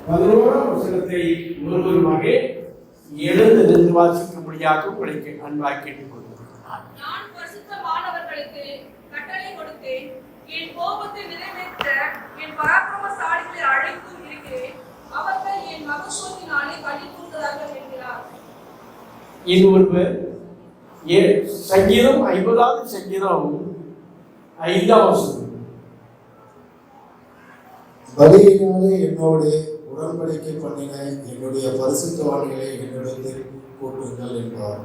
11ஆம் வசனத்தை ஒருவருமாக எழுந்து நின்று வாசிக்கும்படியாக உங்களுக்கு அன்பாக கேட்டுக்கொள்கிறேன். நான் பரிசுத்தமானவர்களுக்கு கட்டளை கொடுத்தேன், என் கோபத்தை நிறைவேற்ற என் பராக்கிரமசாலிகளை அழைத்தும் இருக்கிறேன், அவர்கள் என் மகத்துவத்தினாலே களி கூறுகிறார்கள் என்கிறார். ஒருவர் சங்கீதம் 50வது சங்கீதம் 5ஆம் வசனம். பலியினாலே என்னோடு உடன்படிக்கை பண்ணின என்னுடைய பரிசுத்தவான்களை என்னிடத்தில் கூட்டுங்கள் என்பார்.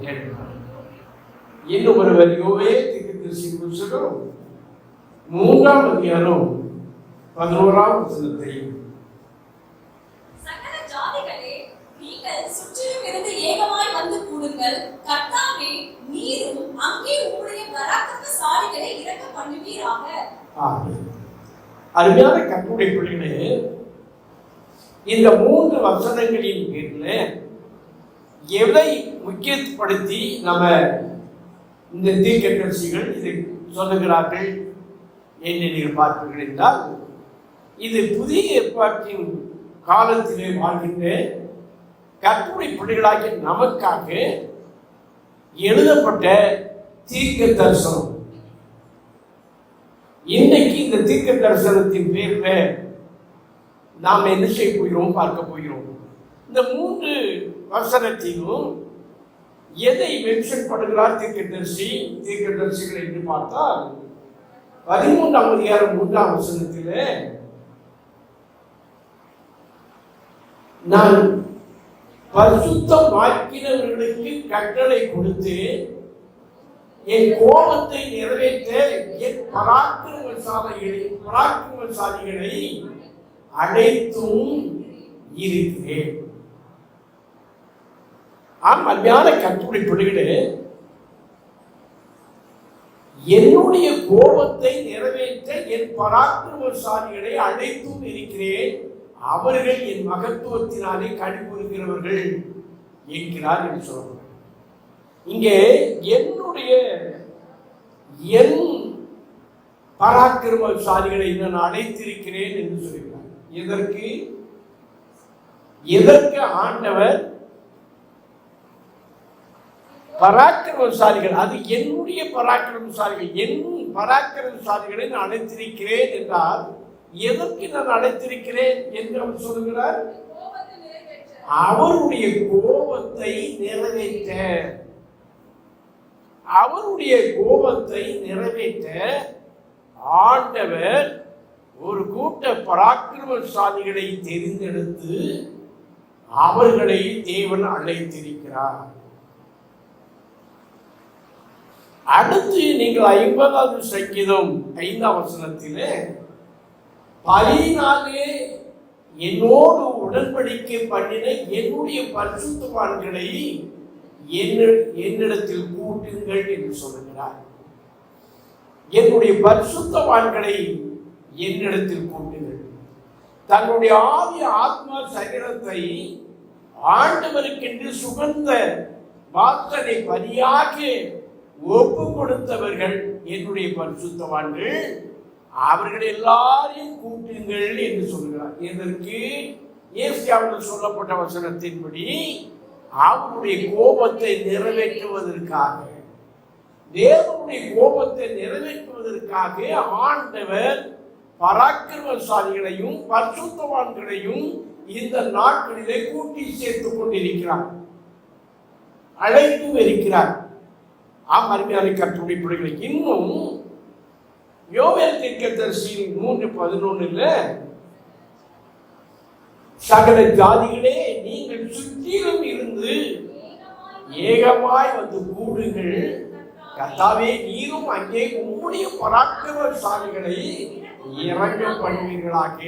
இன்னும் ஒருவர் யோவேல் தீர்க்கதரிசி புத்தகம் 3ஆம் அதிகாரம் 11ஆம் வசனத்தை. சகல ஜாதிகளே, நீங்கள் சுற்றிலும் இருந்து ஏகமாய் வந்து கூடுங்கள், கர்த்தாவே நீரும் அங்கே உம்முடைய பராக்கிரமசாலிகளை இறக்க பண்ணுவீராக. அருமையான கர்த்தருடைய பிள்ளைகளே, இந்த 3 வசனங்களின் பேரில் எதை முக்கியப்படுத்தி நம்ம இந்த தீர்க்கதரிசிகள் இதை சொல்லுகிறார்கள் என்று நீங்கள் பார்ப்பீர்கள் என்றால், இது புதிய ஏற்பாட்டின் காலத்திலே வாழ்கின்ற கர்த்தருடைய பிள்ளைகளாகிய நமக்காக எழுதப்பட்ட தீர்க்க தரிசனம். இன்னைக்கு இந்த தீர்க்க தரிசனத்தின் பேர்ல நாம் என்ன செய்ய போகிறோம், பார்க்க போகிறோம். இந்த 3 வசனத்திலும் எதை மென்ஷன் பண்ணுகிறார் தீர்க்கதரிசிகள் என்று பார்த்தால், 13ஆம் அதிகாரம் 3ஆம் வசனத்தில் நான் பரிசுத்தமாக்கினவர்களுக்கு கட்டளை கொடுத்து என் கோபத்தை நிறைவேற்ற என் பராக்கிரமசாலிகளை அழைத்தும் இருக்கிறேன். அருமையான கர்த்தருடைய பிள்ளைகளே, என்னுடைய கோபத்தை நிறைவேற்ற என் பராக்கிரமசாலிகளை அழைத்தும் இருக்கிறேன், அவர்கள் என் மகத்துவத்தினாலே கழிவுறுகிறவர்கள் என்கிறார் என்று சொல்றார். இங்கே என் பராக்கிரமசாலிகளை நான் அழைத்திருக்கிறேன் என்று சொல்கிறார். எதற்கு ஆண்டவர் பராக்கிரமசாலிகள், அது என்னுடைய பராக்கிரமசாலிகள், என் பராக்கிரமசாலிகளை நான் அழைத்திருக்கிறேன் என்றால் எதற்கு நான் அழைத்திருக்கிறேன் என்று அவர் சொல்லுகிறார்? அவருடைய கோபத்தை நிறைவேற்ற. அவருடைய கோபத்தை நிறைவேற்ற ஆண்டவர் ஒரு கூட்ட பராக்கிரமசாலிகளை தெரிந்தெடுத்து அவர்களை தேவன் அழைத்திருக்கிறார். அடுத்து நீங்கள் 50வது சங்கீதம் 5ஆம் வசனத்திலே, பலியினாலே என்னோடு உடன்படிக்கை பண்ணின என்னுடைய பரிசுத்தவான்களை என்னிடத்தில் கூட்டுங்கள் என்று சொல்லுகிறார். என்னுடைய பரிசுத்தவான்களை என்னிடத்தில் கூட்டுங்கள். தன்னுடைய ஆவி ஆத்மா சரீரத்தை ஆண்டவருக்கென்று சுகந்த வாசனை பலியாக ஒப்பு கொடுத்தவர்கள் என்னுடைய பரிசுத்தவான்கள், அவர்கள் எல்லாரையும் கூட்டுங்கள் என்று சொல்கிறார். இதற்கு ஏசாயாவில் சொல்லப்பட்ட வசனத்தின்படி அவருடைய கோபத்தை நிறைவேற்றுவதற்காக, தேவனுடைய கோபத்தை நிறைவேற்றுவதற்காக ஆண்டவர் பராக்கிரமசாலிகளையும் பரிசுத்தவான்களையும் இந்த நாட்களிலே கூட்டி சேர்த்துக் கொண்டிருக்கிறார், அழைத்தும் இருக்கிறார். அருமையான கர்த்தருடைய பிள்ளைகளை, இன்னும் யோவேல் தீர்க்கதரிசி 3:11 சகல ஜாதிகளே நீங்கள் சுற்றிலும் இருந்து ஏகமாய் வந்து கூடுங்கள், கர்த்தாவே நீரும் அங்கே உம்முடைய பராக்கிரமசாலிகளை இறங்க பண்ணுவீர்களாக.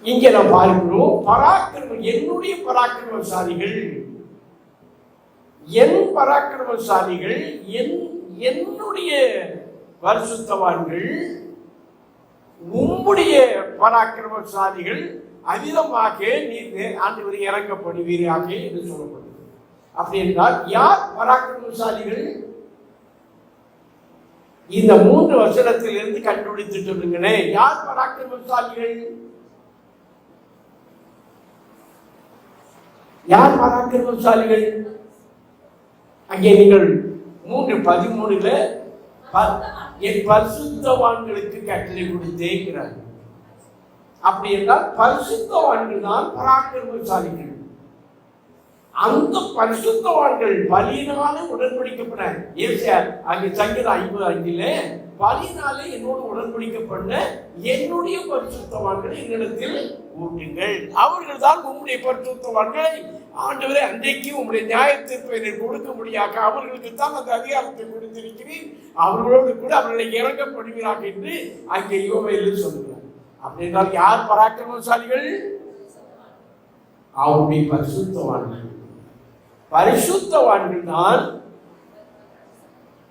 இங்கே நாம் பார்க்கிறோம், என்னுடைய பராக்கிரமசாலிகள், என் பராக்கிரமசாலிகள், என்னுடைய பரிசுத்தவான்கள், உம்முடைய பராக்கிரமசாலிகள் அவிதமாக நீர் ஆண்டவரை இறங்கப்படுவீராக என்று சொல்லப்படுகிறது. அப்படி என்றால் யார் பராக்கிரமசாலிகள்? இந்த 3 வசனத்திலிருந்து கண்டுபிடித்து சொல்லுங்களேன், யார் பராக்கிரமசாலிகள்? யார் பராக்கிரமசாலிகள்? அங்கே நீங்கள் 3:13 என் பரிசுத்தவான்களுக்கு கட்டளை கொடுத்தேங்கிறார். அப்படி என்றால் பரிசுத்தவான்கள் தான் பராக்கிரமசாலிகள். அந்த பரிசுத்தவான்கள் பலியினாலே உடன்படிக்கப்பட்ட அங்கே சங்கீதம் 55 பலியினாலே என்னோடு உடன்படிக்கப்பட்ட என்னுடைய பரிசுத்தவான்களை என்னிடத்தில் ஊட்டுங்கள். அவர்கள் தான் உம்முடைய பரிசுத்தவான்களை. ஆண்டவரே, அன்றைக்கு உம்முடைய நியாயத்தீர்ப்பை கொடுக்க முடியாத அவர்களுக்கு தான் அந்த அதிகாரத்தை கொடுத்திருக்கிறேன். அவர்களோடு கூட அவர்களை இறங்கப்படுவீராக என்று அங்கே யோவேலில் சொல்லுகிறார். அப்படி என்றால் யார் பராக்கிரமசாலிகள்? அவருடைய பரிசுத்தவான்கள். பரிசுத்தவான்கள் தான்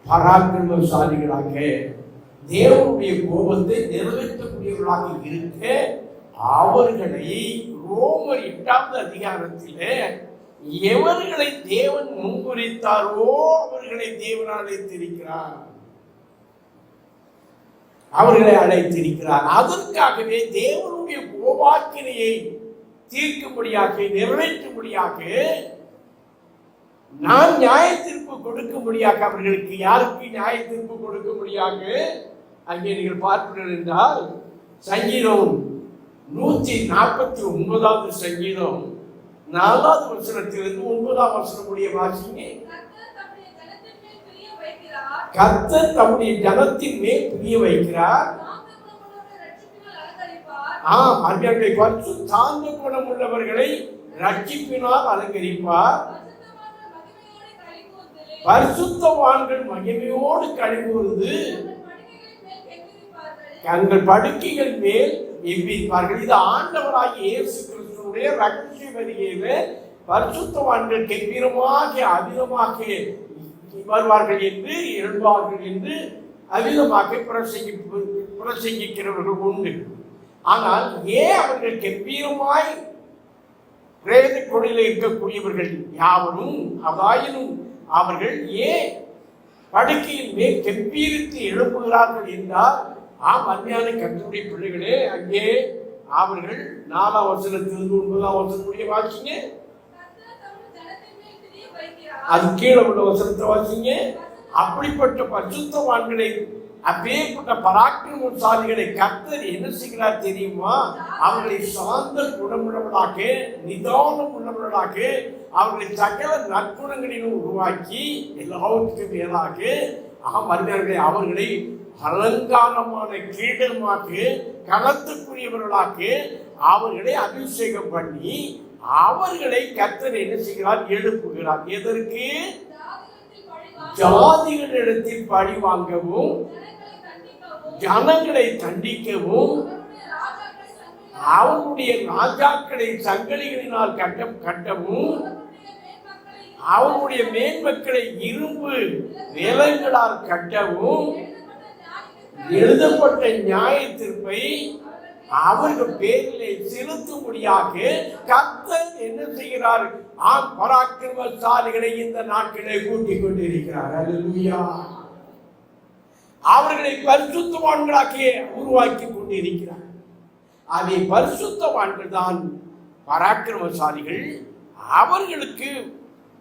பராக்கிரமசாலிகளாக தேவனுடைய கோபத்தை நிறைவேற்றக்கூடியவர்களாக இருக்க அவர்களை ரோமர் 8வது அதிகாரத்திலே எவர்களை தேவன் முன்குறித்தாரோ அவர்களை தேவன் அழைத்திருக்கிறார். அவர்களை அழைத்திருக்கிறார். அதற்காகவே தேவனுடைய கோபாக்கினையை தீர்க்கும்படியாக நிறைவேற்றும்படியாக நான் நியாய தீர்ப்பு கொடுக்கும்படியாக அவர்களுக்கு யாருக்கு நியாய தீர்ப்பு கொடுக்கும்படியாக அங்கே நீங்கள் பார்ப்பீர்கள் என்றால் சங்கீதம் 149வது சங்கீதம் 4வது வசனத்திலிருந்து 9ஆம் வசனம் முடிய வாசிங்க. கர்த்தர் தம்முடைய ஜனத்தின் மேல் பிரிய வைக்கிறார். அவர்களை சாந்த குணம் உள்ளவர்களை ரட்சிப்பினால் அலங்கரிப்பார். பரிசுத்தவான்கள் மகிமையோடு கழிவுறுந்து தங்கள் படுக்கைகள் மேல் எவ்விப்பார்கள். இது ஆண்டவராகிய இயேசு கிறிஸ்துவுடைய ரகசிய வருகையிலே பரிசுத்தவான்கள் கெம்பீரமாக அவிதமாக வருவார்கள் என்று எழுவார்கள் என்று அவிதமாக பிரசங்கிக்கிறவர்கள் உண்டு. ஆனால் ஏன் அவர்கள் கெம்பீரமாய் பிரேத கொடியில் இருக்கக்கூடியவர்கள் யாவரும் அதாயினும் அவர்கள் ஏன் படுக்கையின் மேல் கெம்பீரித்து எழுப்புகிறார்கள் என்றால் அருமையான கர்த்தருடைய பிள்ளைகளே, அங்கே அவர்கள் 4ஆம் வசனத்திலிருந்து 9ஆம் வசனம் முடிய வாசிங்க. அது கீழே உள்ள வசனத்தை வாசிங்க. அப்படிப்பட்ட பரிசுத்தவான்களை அப்பேற்பட்ட பராக்கிரமசாலிகளை கர்த்தர் என்ன செய்கிறார் தெரியுமா? அவர்களை சார்ந்த குணமுள்ளவர்களாக நிதானம் உள்ளவர்களாக அவர்களை சகல நற்குணங்களிலும் உருவாக்கி எல்லாவற்றுக்கும் மேலாக அவர்களை அலங்காரமான கிரீடமாக கலத்துக்குரியவர்களாக அவர்களை அபிஷேகம் பண்ணி அவர்களை கர்த்தர் என்ன செய்கிறார்? எழுப்புகிறார். எதற்கு? ஜாதிகளிடத்தில் பழி வாங்கவும் ஜனங்களை தண்டிக்கவும் அவருடைய ராஜாக்களை சங்கிலிகளினால் கட்டவும் அவருடைய மேன்மக்களை இரும்பு வேலைகளால் கட்டவும் எழுதப்பட்ட நியாய தீர்ப்பை அவர்கள் பேரிலே செலுத்தும்படியாக கர்த்தர் என்ன செய்கிறார்? பராக்கிரமசாலிகளை இந்த நாட்களை கூட்டிக் கொண்டிருக்கிறார். அல்லேலூயா. அவர்களை பரிசுத்தவான்களாக உருவாக்கி கொண்டிருக்கிறார். அதை பரிசுத்தவான்கள் தான் பராக்கிரமசாலிகள். அவர்களுக்கு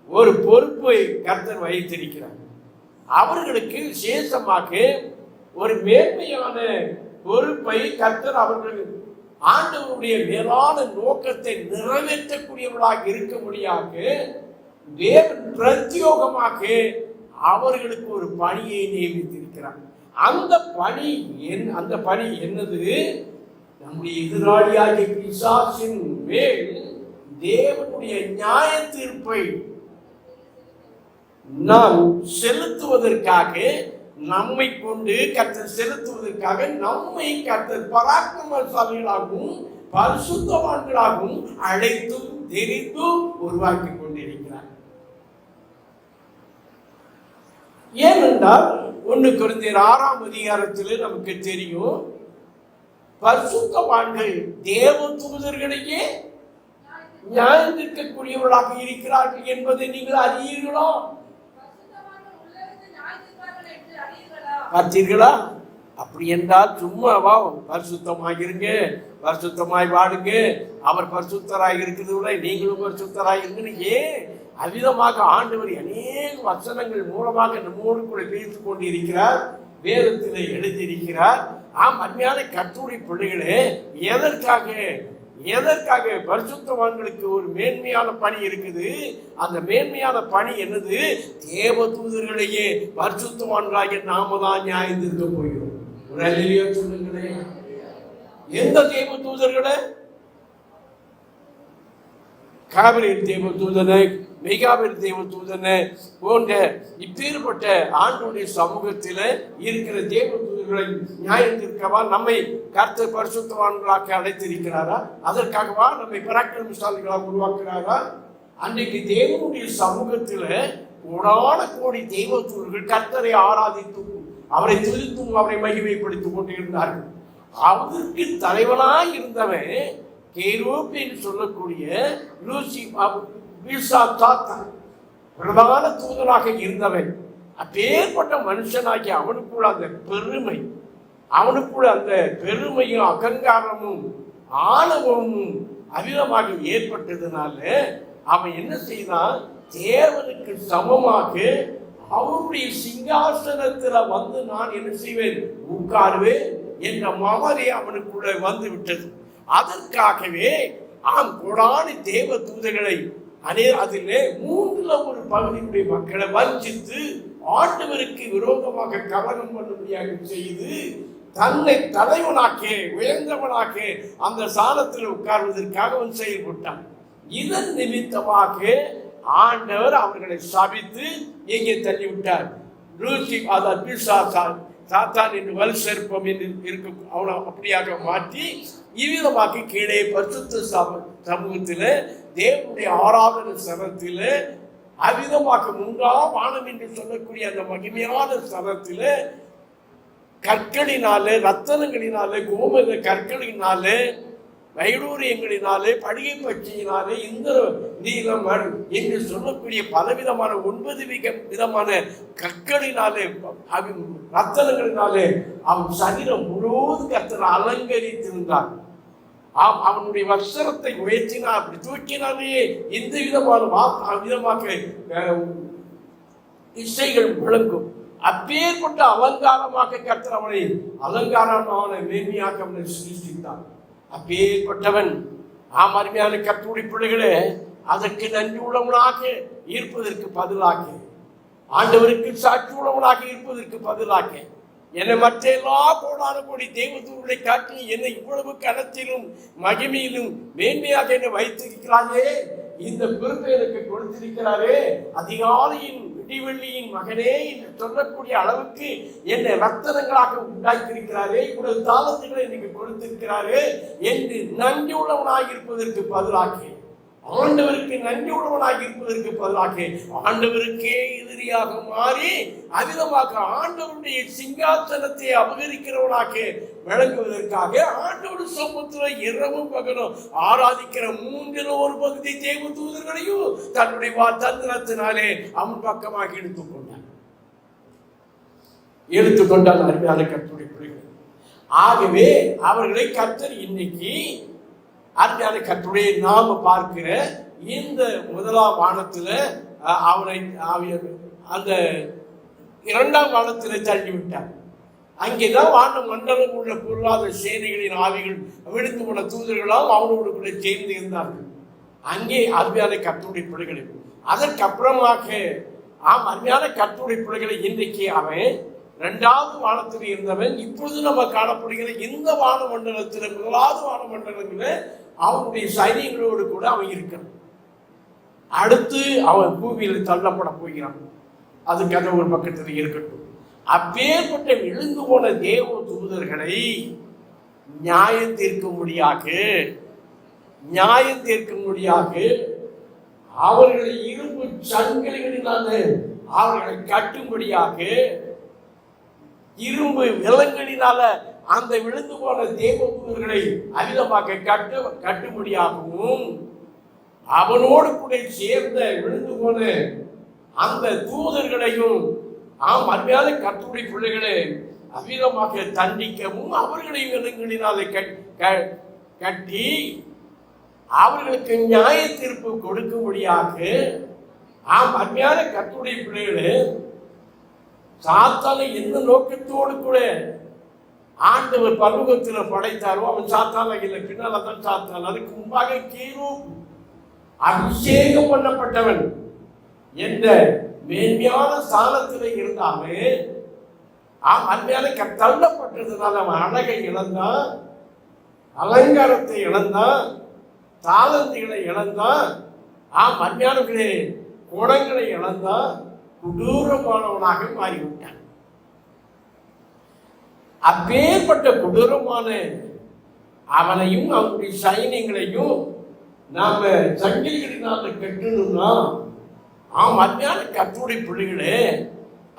ஒரு பொறுப்பை கர்த்தர் வைத்திருக்கிறார். அவர்களுக்கு விசேஷமாக ஒரு மேன்மையான பொறுப்பை கர்த்தர் அவர்கள் ஆண்டவருடைய மேலான நோக்கத்தை நிறைவேற்றக்கூடியவர்களாக இருக்க முடியாக தேவன் பிரத்யோகமாக அவர்களுக்கு ஒரு பணியை நியமித்திருக்கிறார். அந்த பணி என்னது? நம்முடைய எதிராளியாகிய பிசாசின் மேல் தேவனுடைய நியாய தீர்ப்பை நாம் செலுத்துவதற்காக, நம்மை கொண்டு கர்த்தர் செலுத்துவதற்காக நம்மை கர்த்தர் பராக்கிரமசாலிகளாகவும் பரிசுத்தவான்களாகவும் அழைத்தும் தெரிந்தும் உருவாக்கி கொண்டிருக்கிறார். ஏனென்றால் 1 கொரிந்தியர் 6ஆம் அதிகாரத்திலே நமக்கு தெரியும், பரிசுத்தவான்கள் தேவ தூதர்களையே நியாயம் தீர்க்கக்கூடியவர்களாக இருக்கிறார்கள் என்பதை நீங்கள் அறியீர்களோ? பார்த்தீர்களா? அப்படி என்றால் சும்மாவா பரிசுத்தமாக இருங்க, பரிசுத்தமாய் வாடுங்க, அவர் பரிசுத்தராக இருக்கிறது நீங்களும் பரிசுத்தராக இருங்கன்னு ஏன் அவ்விதமாக ஆண்டவர் அநேக வசனங்கள் மூலமாக நம்மோடு கூட பேசிக் கொண்டிருக்கிறார், வேதத்திலே எழுதியிருக்கிறார். அருமையான கர்த்தருடைய பிள்ளைகளே, எதற்காக பரிசுத்தவான்களுக்கு ஒரு மேன்மையான பணி இருக்குது. அந்த மேன்மையான பணி என்னது? தேவ தூதர்களையே பரிசுத்தவான்களாகிய நாம தான் நியாயம் தீர்க்க போகிறோம். ஒரு அல்லேலூயா சொல்லுங்களேன். எந்த தேவ தூதர்களே? காபிரியல் தேவ தூதனை, மிகாவேல் தேவ தூதனை போன்ற இப்பேற்பட்ட ஆண்டவருடைய சமூகத்தில் இருக்கிற தேவ தூதர்களை நியாயம் தீர்க்கவா நம்மை கர்த்தர் பரிசுத்தவான்களாக அழைத்திருக்கிறாரா? அதற்காகவா நம்மை பராக்கிரமசாலிகளாக உருவாக்குறாரா? அன்றைக்கு தேவனுடைய சமூகத்தில் கோடான கோடி தேவ தூதர்கள் கர்த்தரை ஆராதித்து அவரை துதித்தும் அவரை மகிமைப்படுத்திக் கொண்டிருந்தார்கள். அவருக்கு தலைவனாய் இருந்தவன் கேரூப் என்று சொல்லக்கூடிய பிரதான தூதராக இருந்தவன். அப்பேற்பட்ட மனுஷனாகி அவனுக்குள்ள அந்த பெருமை, அவனுக்குள்ள அந்த பெருமையும் அகங்காரமும் ஆணவமும் அவிதமாக ஏற்பட்டதுனால அவன் என்ன செய்தான்? தேவனுக்கு சமமாக அவருடைய சிங்காசனத்துல வந்து நான் என்ன செய்வேன்? உட்காருவேன் என்ற மமதை அவனுக்குள்ள வந்து விட்டது. அதற்காகவே கோடானி தேவ தூதர்களை அதிலே 3 பகுதியுடைய மக்களை வஞ்சித்து ஆண்டவருக்கு விரோதமாக கலகம் பண்ணும்படியாக செய்து தன்னை தலைவனாக்க உயர்ந்தவனாக அந்த சாலத்தில் உட்கார்வதற்காக அவன் செயல்பட்டான். இதன் நிமித்தமாக ஆண்டவர் அவர்களை சபித்து எங்கே தள்ளிவிட்டார்? சாத்தான் என்று வலு சேர்ப்பம் என்று இருக்கும் அவனை அப்படியாக மாற்றி இவ்விதமாக கீழே பரிசுத்த சமூகத்தில் தேவனுடைய ஆராதனை சனத்தில் அவ்விதமாக 3ஆம் வானம் என்று சொல்லக்கூடிய அந்த மகிமையான சனத்தில் கற்களினாலே, ரத்தனங்களினாலே, கோமத கற்களினாலே, வைடூரியங்களினாலே, படிகை பட்சியினாலே, இந்திர நீலம் என்று சொல்லக்கூடிய பலவிதமான 9 விதமான கற்களினாலே, ரத்தனங்களினாலே அவன் சரீரம் முழுவதும் கர்த்தர் அலங்கரித்திருந்தான். அவனுடைய வஸ்திரத்தை உயர்த்தினார், அப்படி தூக்கினாலே இந்த விதமாக இசைகள் விளங்கும். அப்பேற்பட்ட அலங்காரமாக கர்த்தர் அவனை அலங்காரமான மேன்மையாக அவனை சிருஷ்டித்தான். அப்பேற்பட்டவன் அருமையான கர்த்தருடைய பிள்ளைகளே, அதற்கு நன்றி உள்ளவனாக இருப்பதற்கு பதிலாக, ஆண்டவருக்கு சாட்சி உள்ளவனாக இருப்பதற்கு பதிலாக, என்னை மற்ற எல்லா கோடான கோடி தேவதூர்களை காட்டி என்னை இவ்வளவு கனத்திலும் மகிமையிலும் மேன்மையாக என்னை வைத்திருக்கிறாரே, இந்த பொறுப்பை எனக்கு கொடுத்திருக்கிறாரே, அதிகாலையின் விடிவெள்ளியின் மகனே என்று சொல்லக்கூடிய அளவுக்கு என்னை ரத்தனங்களாக உண்டாக்கியிருக்கிறாரே, இவ்வளவு தாளத்துகளை எனக்கு கொடுத்திருக்கிறாரே என்று நன்றி உள்ளவனாக இருப்பதற்கு பதிலாக, ஆண்டவருக்கு நன்றி உள்ளவனாக இருப்பதற்கு பதிலாக ஆண்டவருக்கே எதிரியாக மாறி அவிதமாக ஆண்டவருடைய சிங்காசனத்தை அபகரிக்கிறவனாக விளங்குவதற்காக ஆண்டவர் சமூகத்தில் இரவும் பகலும் ஆராதிக்கிற 3 பகுதி தேவ தூதர்களையும் தன்னுடைய தந்திரத்தினாலே அவன் பக்கமாக எடுத்துக்கொண்டால் அருமையான கர்த்தருடைய பிள்ளைகள். ஆகவே அவர்களை கர்த்தர் இன்னைக்கு அருமையான கர்த்தருடைய நாம பார்க்கிற இந்த 1ஆம் வானத்தில் அவரை அந்த 2ஆம் வானத்தில் தள்ளிவிட்டார். அங்கேதான் வான மண்டலம் உள்ள பொருளாதார சேனைகளின் ஆவிகள் விழுந்து போன தூதர்களால் அவனோடு கூட சேர்ந்து இருந்தார்கள். அங்கே அருமையான கர்த்தருடைய பிள்ளைகளை அதற்கப்புறமாக அருமையான கர்த்தருடைய பிள்ளைகளை இன்றைக்கு அவன் 2ஆவது வானத்தில் இருந்தவன் இப்பொழுது நம்ம காணப்படுகிற இந்த வான மண்டலத்தில் 1ஆவது வான மண்டலத்தில் அவனுடைய சைனியங்களோடு கூட அவன் இருக்கிறான். அடுத்து அவன் பூமியில் தள்ளப்பட போகிறான். அது கதை ஒரு பக்கத்தில் இருக்கட்டும். அப்பேற்பட்ட விழுந்து போன தேவ தூதர்களை நியாயம் தீர்க்கும்படியாக அவர்களை இரும்பு சங்கிலிகளினால அவர்களை கட்டும்படியாக, இரும்பு விலங்குகளினால அந்த விழுந்து போன தேவ தூதர்களை அவிதமாக கட்டும்படியாகவும், அவனோடு கூட சேர்ந்த விழுந்து போன அந்த தூதர்களையும் அருமையான கர்த்தருடைய பிள்ளைகளை அவிதமாக தண்டிக்கவும் அவர்களை விலங்குகளினாலே கட்டி அவர்களுக்கு நியாய தீர்ப்பு கொடுக்கும்படியாக அருமையான கர்த்தருடைய பிள்ளைகளே சாத்தானை எந்த நோக்கத்தோடு கூட ஆண்டவர் பரலோகத்தில் படைத்தாரோ அவன் சாத்தான இல்லை, பின்னால் அதான் சாத்தான். அதுக்கு முன்பாக கீரூப் அபிஷேகம் பண்ணப்பட்டவன் என்ற மேன்மையான ஸ்தானத்தில் இருந்தாலே அருமையான தள்ளப்பட்டதுனால அவன் அழகை இழந்தான், அலங்காரத்தை இழந்தான், தாளந்துகளை இழந்தான், அருமையானவர்களே குணங்களை இழந்தான், கொடூரமானவனாக மாறிவிட்டான். அப்பேற்பட்ட கொடூரமான அவனையும் அவனுடைய சைன்யங்களையும் நாம சங்கிலிகளினால கட்டணும்னா அருமையான கர்த்தருடைய பிள்ளைகளே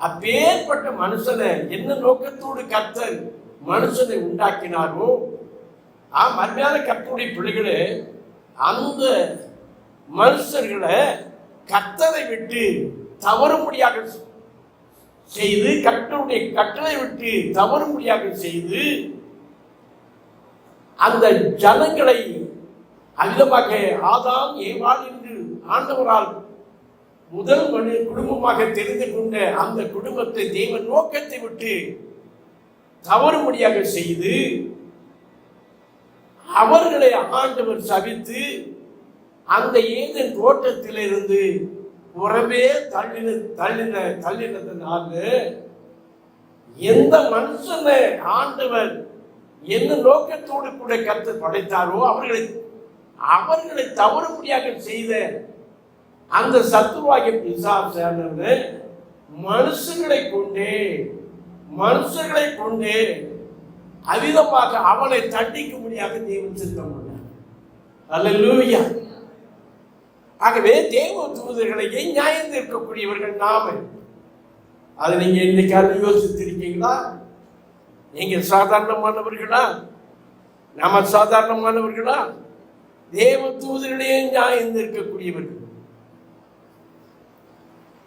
அப்பேற்பட்ட மனுஷனை என்ன நோக்கத்தோடு கர்த்தர் மனுஷனை உண்டாக்கினாரோ அருமையான கர்த்தருடைய பிள்ளைகளே அந்த மனுஷர்களை கர்த்தரை விட்டு தவறும்படியாக செய்து கர்த்தருடைய கட்டளை விட்டு தவறும்படியாக செய்து அந்த ஜனங்களை அவ்விதமாக ஆதாம் ஏவாள் என்று ஆண்டவரால் முதல் குடும்பமாக தெரிந்து கொண்ட அந்த குடும்பத்தை தேவன் நோக்கத்தை விட்டு தவறும்படியாக செய்து அவர்களை ஆண்டவர் சபித்து அந்த ஏதேன் தோட்டத்திலிருந்து புறமே தள்ளினதுனால எந்த மனுஷனை ஆண்டவர் என்ன நோக்கத்தோடு கூட கர்த்தர் படைத்தாரோ அவர்களை தவறுபடியாக செய்த அந்த சத்துருவாகிய பிசாசானவர் மனுஷர்களை கொண்டே அவிதமாக அவனை தண்டிக்கும்படியாக தேவன் சித்தம் பண்ணார். அல்லேலூயா. ஆகவே தேவ தூதர்களையே நியாயம் தீர்க்கக்கூடியவர்கள் நாம. அதை நீங்க இன்னைக்காவது யோசித்திருக்கீங்களா? நீங்க சாதாரணமானவர்களா? நாம சாதாரணமானவர்களா? தேவ தூதர்களையே நியாயம் தீர்க்கக்கூடியவர்கள்.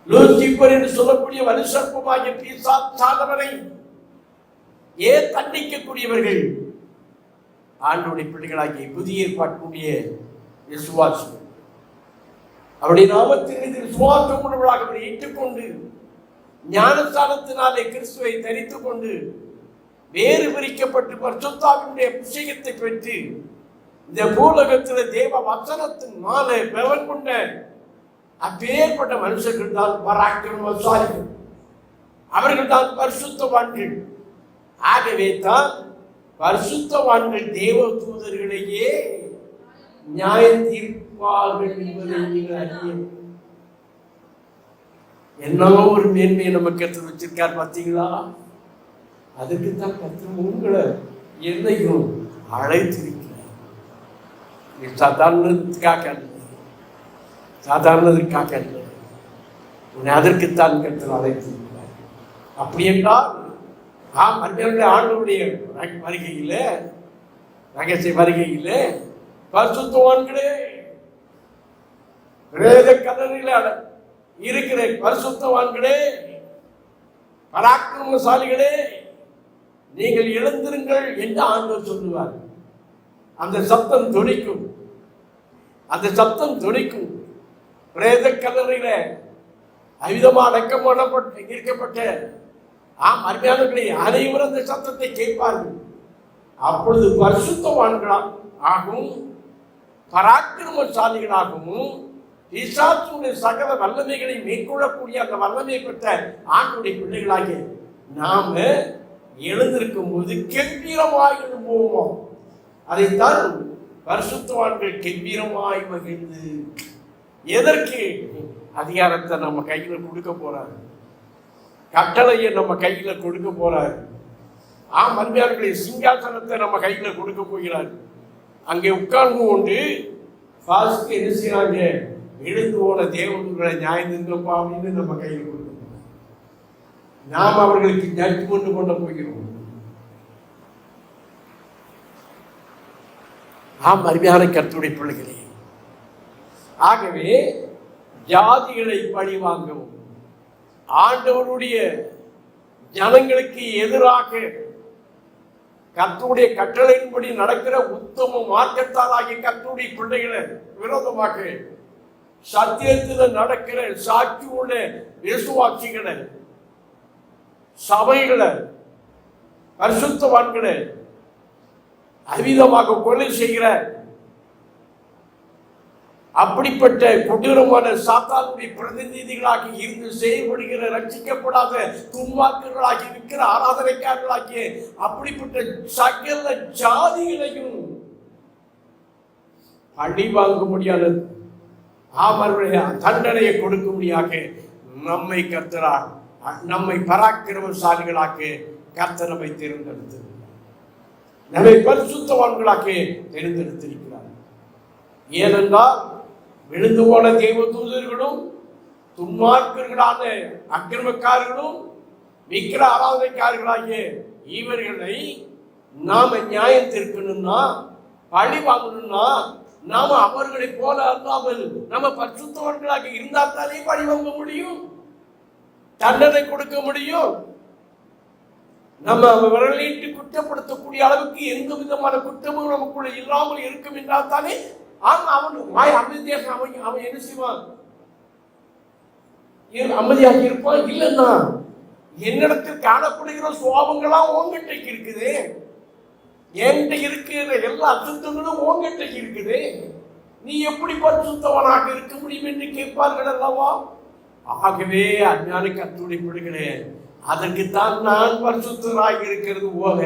லூசிபர் என்று சொல்லக்கூடிய வலுசற்பமாகிய பிசாசானவனை ஏன் தண்டிக்கக்கூடியவர்கள்? ஆண்டவருடைய பிள்ளைகளாகிய புதிய ஏற்பாட்டுடைய விசுவாசம் அவருடைய நாமத்தின் மீது விசுவாசம் உள்ளவர்களாக அவரை ஏற்றுக்கொண்டு ஞானஸ்தானத்தினாலே கிறிஸ்துவை தரித்துக் கொண்டு வேறு பிரிக்கப்பட்டு பரிசுத்தாவினுடைய அபிஷேகத்தை பெற்று இந்த பூலகத்தில் தேவ வசனத்தின் மேலே பலன் கொண்ட அப்பேற்பட்ட மனுஷர்கள் தான் பராக்கிரமசாலிகள், அவர்கள் தான் பரிசுத்தவான்கள். ஆகவே தான் பரிசுத்தவான்கள் தேவ தூதர்களையே நியாயம் தீர்ப்பார்கள் என்பதை நீங்கள் அறிய. என்னவோ ஒரு மேன்மையை நம்ம கர்த்தர் வச்சிருக்கார் பார்த்தீங்களா? அதுக்கு தான் கர்த்தர் உங்களை என்னையும் அழைத்திருக்கிறார். சாதாரணதற்காக அல்ல, உன்னை அதற்குத்தான் கர்த்தர் அழைத்திருக்கிறார். அப்படி என்றால் ஆண்டவருடைய வருகையில் ரகசிய வருகையில் பரிசுத்தவான்களே பிரேத கல்லறையில் இருக்கிற பரிசுத்தவான்களே பராக்கிரமசாலிகளே நீங்கள் எழுந்திருங்கள் என்று ஆண்டவர் சொல்லுவார். அந்த சப்தம் துணிக்கும். பிரேத கல்லறையில அவிதமாக அடக்கம் பண்ணப்பட்டு இருக்கப்பட்ட அருமையானவர்களே அனைவரும் அந்த சத்தத்தை கேட்பார்கள். அப்பொழுது பரிசுத்தவான்களாகவும் பராக்கிரமசாலிகளாகவும் பிசாசுடைய சகல வல்லமைகளை மேற்கொள்ளக்கூடிய அந்த வல்லமை பெற்ற ஆண்டுடைய பிள்ளைகளாகிய நாம எழுந்திருக்கும் போது கெம்பீரமாய் எழும்போவோம். அதைத்தான் பரிசுத்தவான்கள் கெம்பீரமாய் மகிழ்ந்து. எதற்கு? அதிகாரத்தை நம்ம கையில கொடுக்க போறாரு, கட்டளையை நம்ம கையில கொடுக்க போறாரு. அருமையானவர்களே சிங்காசனத்தை நம்ம கையில கொடுக்க போகிறார். அங்கே உட்கார்ந்து கொண்டு என்ன செய்யறாங்க? எழுந்து போன தேவன்களை நியாயந்திருந்தப்பா அப்படின்னு நம்ம கையில் கொடுக்கணும். நாம் அவர்களுக்கு ஜட்ஜ்மெண்ட் பண்ண போகிறோம். அருமையான கர்த்தருடைய பிள்ளைகளே, ஆகவே ஜாதிகளை பழி வாங்கவும் ஆண்டவருடைய ஜனங்களுக்கு எதிராக கர்த்தருடைய கட்டளையின்படி நடக்கிற உத்தம மார்க்கத்தாலாகிய கர்த்தருடைய பிள்ளைகளை விரோதமாக சத்தியத்தில் நடக்கிற சாட்சி உள்ள விசுவாசிகளை, சபைகளை, பரிசுத்தவான்களை அவிதமாக கொலை செய்கிற அப்படிப்பட்ட கொடூரமான சாத்தானுடைய பிரதிநிதிகளாகி இருந்து செயல்படுகிற ரட்சிக்கப்படாத துன்மார்க்கர்களாகி இருக்கிற ஆராதனைக்காரர்களாகிய அப்படிப்பட்ட சகல ஜாதிகளையும் அடி வாங்க முடியாது, அவருடைய தண்டனையை கொடுக்க முடியாக நம்மை கர்த்தரால் நம்மை பராக்கிரமசாலிகளாக கர்த்தர் நம்மை தேர்ந்தெடுத்து நம்மை பரிசுத்தவான்களாக தேர்ந்தெடுத்திருக்கிறார். ஏனென்றால் விழுந்து போன தேவ தூதர்களும் துன்மார்க்கர்களான அக்கிரமக்காரர்களும் விக்கிர ஆராதனைக்காரர்களாகிய இவர்களை நாம நியாயம் தீர்க்கணும்னா, பழி வாங்கணும்னா, நாம அவர்களை போல அல்லாமல் நம்ம பரிசுத்தவான்களாக இருந்தால்தானே பழி வாங்க முடியும், தண்டனை கொடுக்க முடியும். நம்ம விரலிட்டு குற்றப்படுத்தக்கூடிய அளவுக்கு எந்த விதமான குற்றமும் நமக்குள்ள இல்லாமல் இருக்கும் என்றால் தானே அவன் வாய் அமைதியாக அவன் என்ன செய்வான், அமைதியாக இருப்பான். இல்லைன்னா என்னிடத்தில் காணப்படுகிற சுவாபங்களாம் உங்ககிட்ட இருக்குது, என்கிட்ட இருக்கிற எல்லா அசுத்தங்களும் உங்ககிட்ட இருக்குது, நீ எப்படி பரிசுத்தவனாக இருக்க முடியும் என்று கேட்பார்கள் அல்லவா? ஆகவே அஞ்ஞான கர்த்தருடைய பிள்ளைகளே, அதற்குத்தான் நான் பரிசுத்தராக இருக்கிறது போல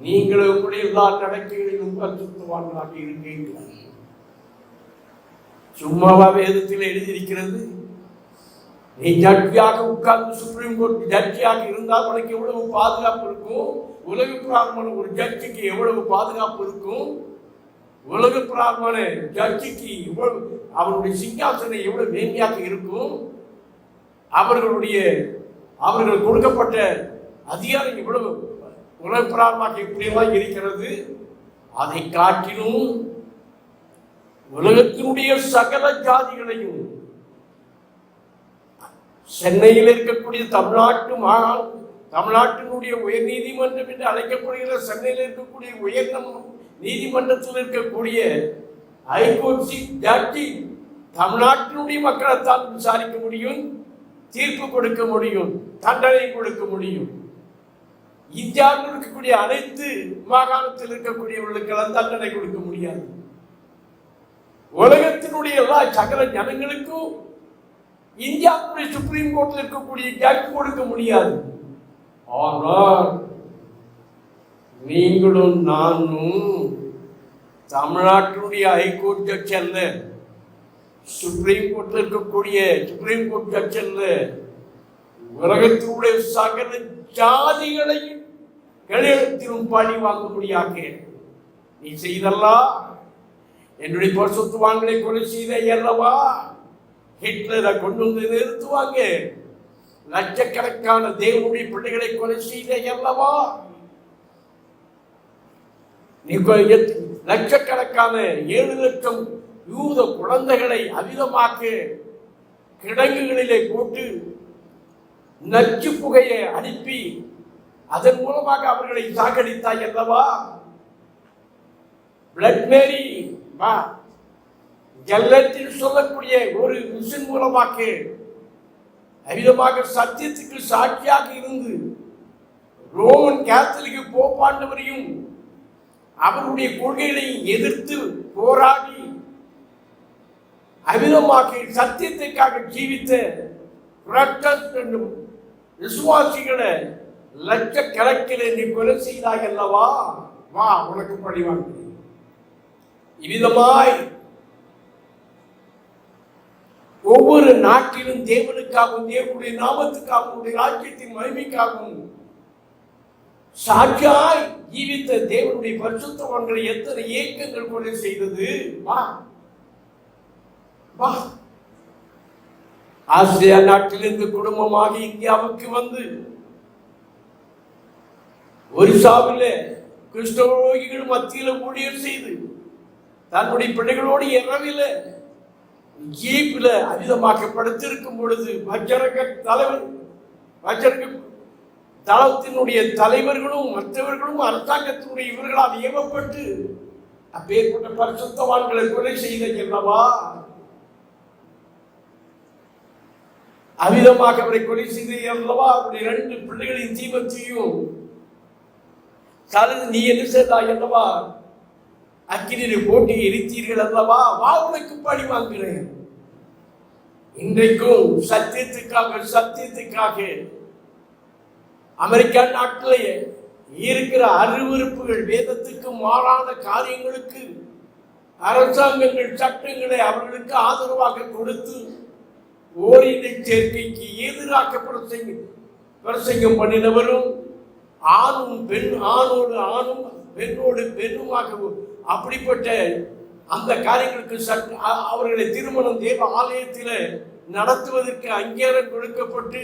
நீங்களும் உங்களுடைய எல்லா நடக்கைகளிலும் பரிசுத்தவான்களாக இருக்கீர்கள். சும்மாவா வேதத்தில் எழுதியிருக்கிறது? நீ ஜட்ஜியாக உட்கார்ந்து சுப்ரீம் கோர்ட் ஜட்ஜியாக இருந்தால் உனக்கு எவ்வளவு பாதுகாப்பு இருக்கும், உலக பிரார்மண ஒரு ஜட்ஜிக்கு எவ்வளவு பாதுகாப்பு இருக்கும், உலக பிரார்மண ஜட்ஜிக்கு எவ்வளவு அவருடைய சிங்காசனம் எவ்வளவு மேன்மையாக இருக்கும், அவர்கள் கொடுக்கப்பட்ட அதிகாரம் எவ்வளவு உலக பிரார்மணமாக எப்படியெல்லாம் இருக்கிறது. அதை காட்டிலும் உலகத்தினுடைய சகல ஜாதிகளையும் சென்னையில் இருக்கக்கூடிய தமிழ்நாட்டினுடைய உயர் நீதிமன்றம் என்று அழைக்கப்படுகிற சென்னையில் இருக்கக்கூடிய உயர் நீதிமன்றத்தில் இருக்கக்கூடிய ஹைகோர்ட் சீஃப் ஜட்ஜி தமிழ்நாட்டினுடைய மக்களைத்தான் விசாரிக்க முடியும், தீர்ப்பு கொடுக்க முடியும், தண்டனை கொடுக்க முடியும். இந்தியாவில் இருக்கக்கூடிய அனைத்து மாகாணத்தில் இருக்கக்கூடியவர்களுக்கெல்லாம் தண்டனை கொடுக்க முடியாது. உலகத்தினுடைய எல்லா சகல ஜனங்களுக்கும் இந்தியாவுடைய சுப்ரீம் கோர்ட்டில் இருக்கக்கூடிய ஜட்ஜ் கொடுக்க முடியாது. ஆனால் நீங்களும் நானும் தமிழ்நாட்டினுடைய ஹைகோர்ட் ஜட்ஜ் அல்ல, சுப்ரீம் கோர்ட்டில் இருக்கக்கூடிய சுப்ரீம் கோர்ட் ஜட்ஜ் அல்ல, உலகத்தினுடைய சகல ஜாதிகளையும் கலியத்திலும் பழி வாங்க முடியாத நீ செய்தல்லா, என்னுடைய பரிசுத்தவான்களை கொலை செய்த அல்லவா, ஹிட்லரை கொண்டு வந்து நிறுத்துவாங்க, லட்சக்கணக்கான தேவனுடைய பிள்ளைகளை கொலை செய்த அல்லவா, நீ லட்சக்கணக்கான 7 லட்சம் யூத குழந்தைகளை அவிதமாக்க கிடங்குகளிலே போட்டு நச்சு புகையை அனுப்பி அதன் மூலமாக அவர்களை சாகடித்தாய் அல்லவா. பிளட் மேரி ஜல்லத்தில் சொல்லக்கூடிய ஒரு மிஷின் மூலமாக அவிதமாக சத்தியத்துக்கு சாட்சியாக இருந்து ரோமன் கேத்தலிக் போப்பாண்டவரையும் அவருடைய கொள்கைகளை எதிர்த்து போராடி அவிதமாக சத்தியத்திற்காக ஜீவித்த விசுவாசிகளை லட்சக்கணக்கில் நீ கொலை செய்தாய் அல்லவா, வா உனக்கு பழி வாங்க. இவ்விதமாய் ஒவ்வொரு நாட்டிலும் தேவனுக்காகவும் தேவனுடைய நாமத்துக்காகவும் ராஜ்யத்தின் மகிமைக்காகவும் சாட்சியாய் ஜீவித்த தேவனுடைய பரிசுத்தவான்களை எத்தனை ஏக்கங்கள் கொலை செய்தது. ஆசியா நாட்டிலிருந்து குடும்பமாக இந்தியாவுக்கு வந்து ஒரிசாவில் கிறிஸ்தவர்கள் மத்தியில் ஊழியர் செய்து தன்னுடைய பிள்ளைகளோடு இரவில் ஜீப்ல அமிதமாக படுத்திருக்கும் பொழுது பஜ்ரங்க தளத்தினுடைய தலைவர்களும் மற்றவர்களும் அரசாங்கத்தினுடைய இவர்களால் ஏவப்பட்டு அப்பேற்பட்ட பரிசுத்தவான்களை கொலை செய்த அல்லவா, அமிதமாக அவரை கொலை செய்த அல்லவா, அவருடைய 2 பிள்ளைகளின் ஜீவத்தையும் தலது நீ என்ன செய்தாய் அல்லவா, அக்கினியை போட்டி எரித்தீர்கள் அல்லவா, உனக்கு பழி வாங்குகிறேன். இன்றைக்கும் சத்தியத்துக்காக அமெரிக்கா நாட்டிலே இருக்கிற அருவருப்புகள், வேதத்துக்கு மாறான காரியங்களுக்கு அரசாங்கங்கள் சட்டங்களை அவர்களுக்கு ஆதரவாக கொடுத்து ஓரின சேர்க்கைக்கு எதிராக பிரசங்கம் பண்ணினவரும், ஆணோடு ஆணும் பெண்ணோடு பெண்ணுமாக அப்படிப்பட்ட அந்த காரியங்களுக்கு அவர்களை திருமணம் தேவ ஆலயத்தில் நடத்துவதற்கு அங்கீகாரம் கொடுக்கப்பட்டு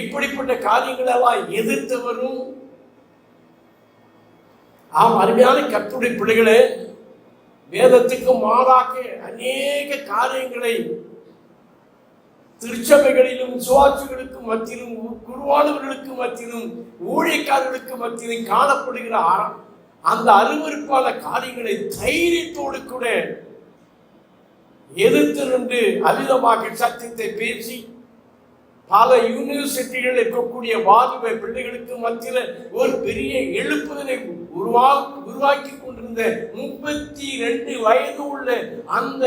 இப்படிப்பட்ட காரியங்களெல்லாம் எதிர்த்தவரும், அருமையான கர்த்தருடைய பிள்ளைகளே, வேதத்துக்கு மாறாக அநேக காரியங்களை திருச்சபைகளிலும் சுவாட்சிகளுக்கு மத்தியிலும் குருவானவர்களுக்கு மத்தியிலும் ஊழியக்காரர்களுக்கு மத்தியிலும் காணப்படுகிற அந்த அருவருப்பான காரியங்களை தைரியத்தோடு கூட எதிர்த்து நின்று அமிதமாக சத்தியத்தை பேசி பல யூனிவர்சிட்டிகள் இருக்கக்கூடிய வாலிப பிள்ளைகளுக்கு மத்தியில் ஒரு பெரிய எழுப்புதலை உருவாக்கி கொண்டிருந்த 32 வயது உள்ள அந்த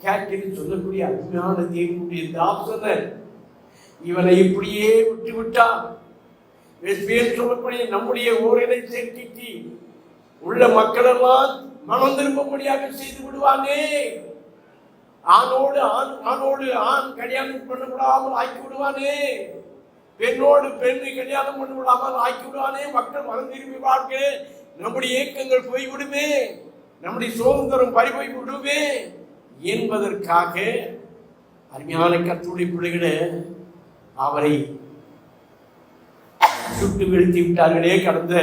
கேட்டரின் சொல்லக்கூடிய அருமையான தேவனுடைய தாசனர் இவனை இப்படியே விட்டுவிட்டார். சொல்லக்கூடிய நம்முடைய ஓரினை சேர்க்கைக்கு உள்ள மக்களெல்லாம் மனம் திரும்பும்படியாக செய்து விடுவானே, ஆணோடு ஆண் கல்யாணம் பண்ண விடாமல் ஆக்கி விடுவானே, பெண்ணோடு பெண்ணை கல்யாணம் பண்ண விடாமல் ஆக்கி விடுவானே, மக்கள் மனம் திரும்பி பார்க்க நம்முடைய இயக்கங்கள் போய்விடுமே, நம்முடைய சுதந்திரம் பறிபோய் விடுமே என்பதற்காக அருமையான கர்த்தருடைய பிள்ளைகளே அவரை சுட்டு வீழ்த்தி விட்டார்களே. கடந்த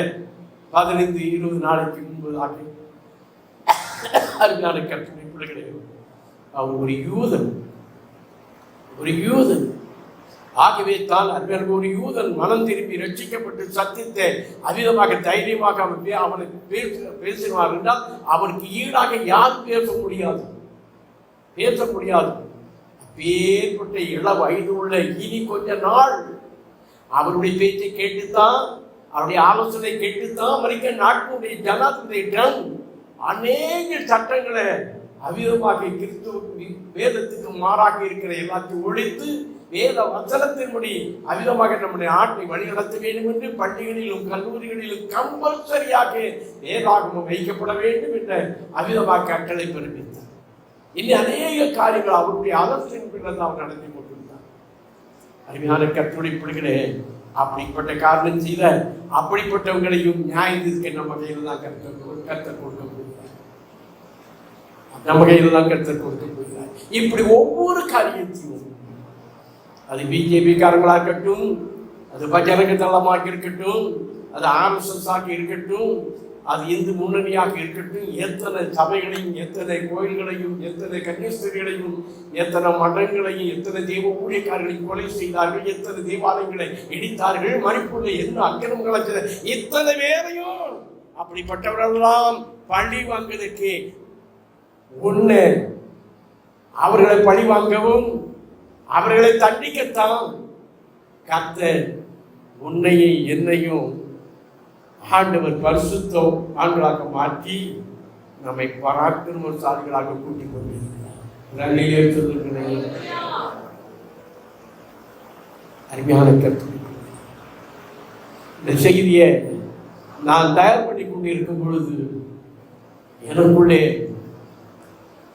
15-20 நாளைக்கு முன்பதாக அருமையான கர்த்தருடைய பிள்ளைகளே, அவர் ஒரு யூதன் ஆகவே தான் அருமையான ஒரு யூதன் மனம் திரும்பி ரட்சிக்கப்பட்டு சத்தியத்தை அமிதமாக தைரியமாக அவனுக்கு பேசினார் என்றால் அவனுக்கு ஈடாக யார் பேச முடியாது. அப்பேற்பட்ட இள வயது உள்ள இனி கொஞ்ச நாள் அவருடைய பேச்சை கேட்டுத்தான், அவருடைய ஆலோசனை கேட்டுத்தான் அமெரிக்க நாட்டினுடைய ஜனாதிபதி ட்ரம்ப் அநேக சட்டங்களை அவிதமாக வேதத்துக்கு மாறாக இருக்கிற எல்லாத்தையும் ஒழித்து வேத வசனத்தின்படி அவிதமாக நம்முடைய நாட்டை வழிநடத்த வேண்டும் என்று பள்ளிகளிலும் கல்லூரிகளிலும் கம்பல்சரியாக வேதாகமம் வைக்கப்பட வேண்டும் என்ற அவிதமாக கட்டளை பிறப்பித்தார். இனி அநேக காரியங்கள் அவருடைய ஆலோசனை பின்னர் அவர் நடத்தி கொண்டிருந்தார். அருமையான கர்த்தருடைய பிள்ளைகளே, அப்படிப்பட்ட காரணம் செய்த அப்படிப்பட்டவங்களையும் நியாயம் தீர்க்க நம்ம கையில் தான் கர்த்தர் கொடுக்க போகிறார். நம்ம கையில் தான் கர்த்தர் கொடுக்க போகிறார். இப்படி ஒவ்வொரு காரியத்தையும் அது பிஜேபி காரங்களாக இருக்கட்டும், அது பஜரங்க தளமாக இருக்கட்டும், அது RSS ஆக இருக்கட்டும், அது இந்து முன்னணியாக இருக்கட்டும், எத்தனை சபைகளையும் எத்தனை கோயில்களையும் எத்தனை கன்னிஸ்தர்களையும் எத்தனை மடங்களையும் எத்தனை தெய்வ ஊழியக்காரர்களையும் கொலை செய்தார்கள், எத்தனை தேவாலயங்களை இடித்தார்கள், மணிப்பூரில் என்ன அக்கிரமங்களை செய்த இத்தனை பேரையும் அப்படிப்பட்டவர்களெல்லாம் பழி வாங்குவதற்கு ஒன்று அவர்களை பழி வாங்கவும் அவர்களை தண்டிக்கத்தான் கர்த்தர் உன்னையும் என்னையும் ஆண்டவர் பரிசுத்தம் ஆண்களாக மாற்றி நம்மை பராக்கிரமசாலிகளாக கூட்டிக் கொண்டிருக்கிறார். அருமையான கர்த்தர், இந்த செய்தியை நான் தயார் பண்ணி கொண்டிருக்கும் பொழுது எனக்குள்ளே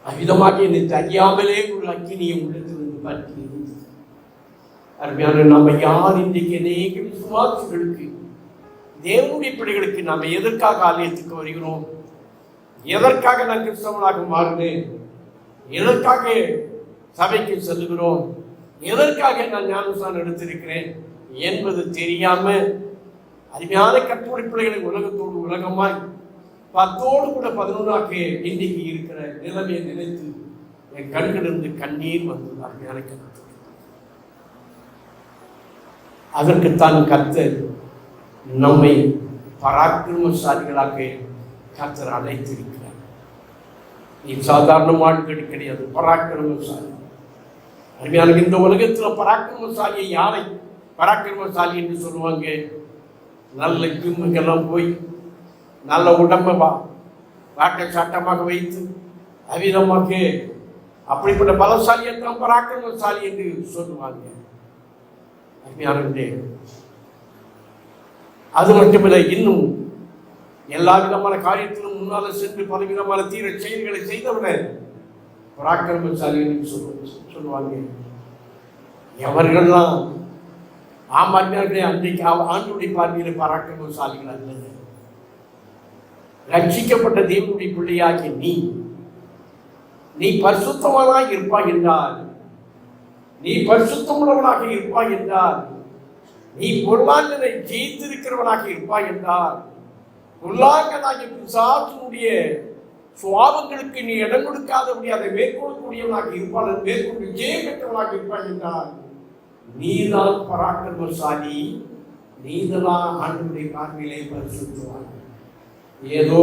அவ்விதமாக என்னை தெரியாமலே ஒரு அக்கினியை உள்ளத்திலிருந்து பற்றி இருந்தது. அருமையான நம்ம யார் இன்றைக்கு அநேக விசுவாசிகளுக்கு தேவனுடைய பிள்ளைகளுக்கு நாம் எதற்காக ஆலயத்துக்கு வருகிறோம், எதற்காக நான் கிறிஸ்தவனாக மாறினேன், எதற்காக சபைக்கு செல்லுகிறோம், எதற்காக நான் ஞானஸ்நானம் எடுத்திருக்கிறேன் என்பது தெரியாம அருமையான கற்பனை பிள்ளைகளை உலகத்தோடு உலகமாய் 10 கூட 11 இன்றைக்கு இருக்கிற நிலைமையை நினைத்து என் கண்களிலிருந்து கண்ணீர் வந்தது. அருமையான கருத்து. அதற்குத்தான் கர்த்தர் நம்மை பராக்கிரமசாலிகளாக கர்த்தர் அழைத்திருக்கிறார். நீ சாதாரண ஆட்கள் கிடையாது, பராக்கிரமசாலி. அருமையான இந்த உலகத்தில் பராக்கிரமசாலியை யாரை பராக்கிரமசாலி என்று சொல்லுவாங்க? நல்ல ஜிம்முக்கெல்லாம் போய் நல்ல உடம்பை வாட்ட சாட்டமாக வைத்து அவிதமாக அப்படிப்பட்ட பலசாலியத்தான் பராக்கிரமசாலி என்று சொல்லுவாங்க. அருமையானவர்களே, அது மட்டுமில்லை, இன்னும் எல்லா விதமான காரியத்திலும் முன்னால சென்று பலவிதமான தீர செயல்களை செய்தவுடன் பராக்கிரமசாலி என்று சொல்லுவாங்க. எவர்கள்லாம் ஆமார்களே அன்றைக்கு ஆண்டுடைய பார்வையில் பராக்கிரமசாலிகள் அல்லது. ரட்சிக்கப்பட்ட தேவனுடைய பிள்ளையாகி நீ பரிசுத்தமானாக இருப்பாய் என்றால், நீ பரிசுத்தமுள்ளவனாக இருப்பாய் என்றால், நீ பொருளாங்கனை ஜெயித்திருக்கிறவனாக இருப்பாய் என்றால், பொருளாங்கனாகிய பிசாசினுடைய சுவாபங்களுக்கு நீ இடம் கொடுக்காதபடி அதை மேற்கொள்ளக்கூடியவனாக இருப்பான், மேற்கொண்டு ஜெயம் பெற்றவனாக இருப்பாய் என்றால் நீதான் பராக்கிரமசாலி, நீதான் ஆண்டவருடைய பார்வையிலே பரிசுத்தவான். ஏதோ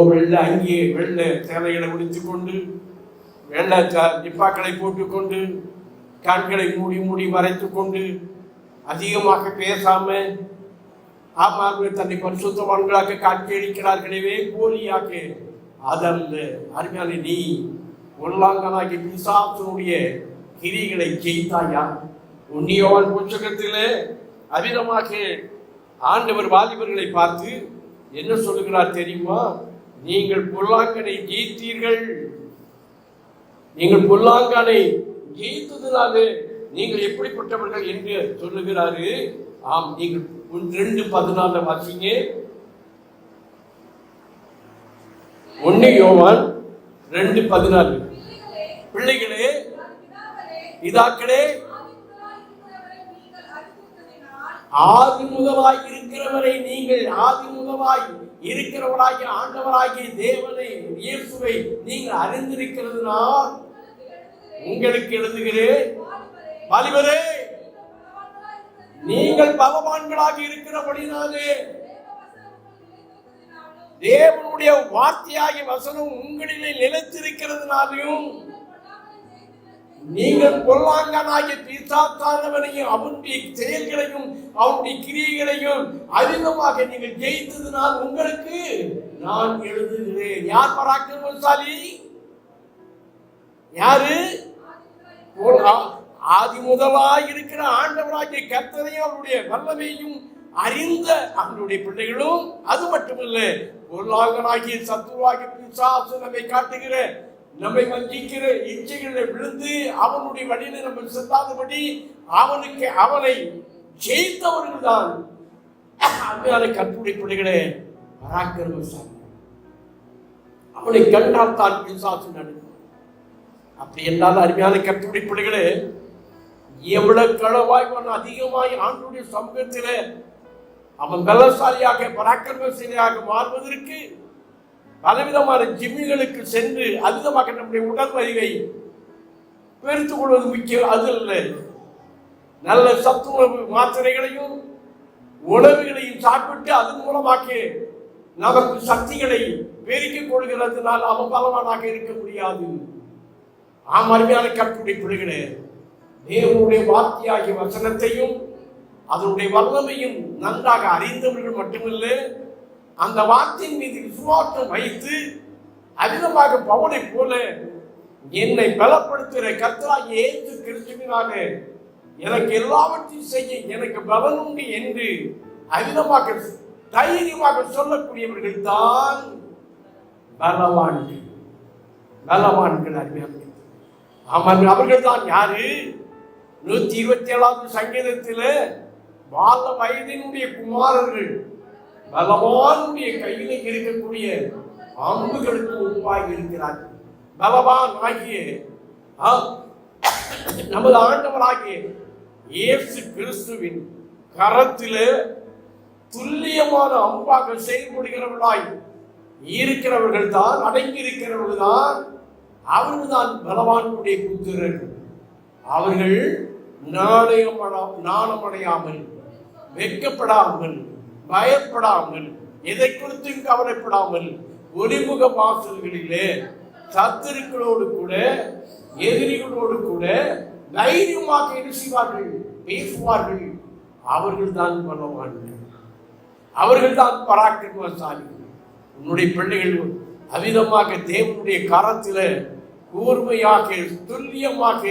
அங்கே வெள்ளை சேலைகளை உடுத்திக் கொண்டு வெள்ளை நிப்பாக்களை போட்டுக்கொண்டு கண்களை மூடி மறைத்துக் கொண்டு அதிகமாக பேசாம ஆமார்கள் தன்னை பரிசுத்தவான்களாக காட்சியளிக்கிறார்களே போலியாக. அதல்ல அருமையான, நீ பொருளாங்கனாகி பிசாசனுடைய கிரிகளை ஜெயித்தாயா? உன்னியோவான் புத்தகத்திலே அவிதமாக ஆண்டவர் வாலிபர்களை பார்த்து என்ன சொல்லுகிறார் தெரியுமா? நீங்கள் பொருளாங்கனை ஜெயித்தீர்கள். நீங்கள் பொருளாங்கனை ஜெயித்ததுனால நீங்கள் எப்படிப்பட்டவர்கள் என்று சொல்லுகிறாரு. ஆம், நீங்கள் 2:14 வாசிங்க. 1 யோவான் 2:14. பிள்ளைகளே, பிதாக்களே, ஆதி முதலாய் இருக்கிறவரை நீங்கள் ஆதி முதலாய் இருக்கிறவராகிய ஆண்டவராகிய தேவனை இயேசுவை நீங்கள் அறிந்திருக்கிறதுனால் உங்களுக்கு எழுதுகிறேன், வாலிபரே, நீங்கள் பலவான்களாக இருக்கிறபடினாலே தேவனுடைய வார்த்தையாகிய வசனம் உங்களிலே நிலைத்திருக்கிறதுனாலையும் நீங்கள் பொல்லாங்கனாகிய பிசாசானவனையும் அவனுடைய செயல்களையும் அவனுடைய கிரியைகளையும் அதிகமாக நீங்கள் ஜெயித்ததுனால் உங்களுக்கு நான் எழுதுகிறேன். யார் பராக்கிரமசாலி? யாரு? ஆதி முதலாய் இருக்கிற ஆண்டவராகிய கர்த்தரையும் அவருடைய வல்லமையும் அறிந்த அவனுடைய பிள்ளைகளும். அது மட்டுமல்ல, பொருளாங்கனாகிய சத்துருவாகிய பிசாசு நம்மை காட்டுகிற நம்மை வஞ்சிக்கிற இச்சைகளை விழுந்து அவனுடைய வழியில நம்ம செல்லாதபடி அவனை ஜெயித்தவர்கள் தான் அருமையான கர்த்தருடைய பிள்ளைகளே பராக்கிரமசாலி. அவனை கண்டால் தான் பிசாசு நடக்கும். அப்படி என்றால் அருமையான கர்த்தருடைய பிள்ளைகளே, எவ்வளவு களவாய் அதிகமாய் ஆண்டுடைய சமூகத்திலே அவன் பலசாலியாக பராக்கிரமசாலியாக மாறுவதற்கு பலவிதமான ஜிம்மிகளுக்கு சென்று அதிகமாக நம்முடைய உடல் வலிவை பெருத்துக் கொள்வது முக்கியம். அது இல்லை, நல்ல சத்துணவு மாத்திரைகளையும் உணவுகளையும் சாப்பிட்டு அதன் மூலமாக நமக்கு சக்திகளை பெருக்கிக் கொள்கிறதுனால் அவன் பலவானாக இருக்க முடியாது. அருமையான கர்த்தருடைய பிள்ளைகளே, தேவனுடைய வார்த்தையாகிய வசனத்தையும் அதனுடைய வல்லமையும் நன்றாக அறிந்தவர்கள் மட்டுமில்லை, அந்த வார்த்தையின் மீது விசுவாசம் வைத்து அதிகமாக பவுலை போல என்னை பலப்படுத்துகிற கர்த்தராகிய இயேசு கிறிஸ்துவினால எனக்கு எல்லாவற்றையும் செய்ய எனக்கு பலன் உண்டு என்று அதிகமாக தைரியமாக சொல்லக்கூடியவர்கள் தான் பலவான்கள். அருமையான அவர்கள் தான் யாரு? 127வது சங்கீதத்தில் பால வயதினுடைய குமாரர்கள் பலவானுடைய கையில இருக்கக்கூடிய அம்புகளுக்கு ஒப்பாக இருக்கிறார்கள். பலவான் ஆகிய நமது ஆண்டவராகிய இயேசு கிறிஸ்துவின் கரத்திலே துல்லியமான அம்பாக செயல்படுகிறவர்களாய் இருக்கிறவர்கள் தான், அடங்கி இருக்கிறவர்கள் தான் அவர்கள் தான் பலவான்களுடைய புத்திரர். அவர்கள் நாணமடையாமல், வெட்கப்படாமல், பயப்படாமல், எதை குறித்தும் கவலைப்படாமல் ஒளிமுக வாசல்களிலே சத்துருக்களோடு கூட எதிரிகளோடு கூட தைரியமாக என்ன செய்வார்கள்? பேசுவார்கள். அவர்கள் தான் பலவான்கள், அவர்கள் தான் பராக்கிரமசாலிகள். உன்னுடைய பிள்ளைகள் அவிதமாக தேவனுடைய கரத்தில் கூர்மையாக துல்லியமாக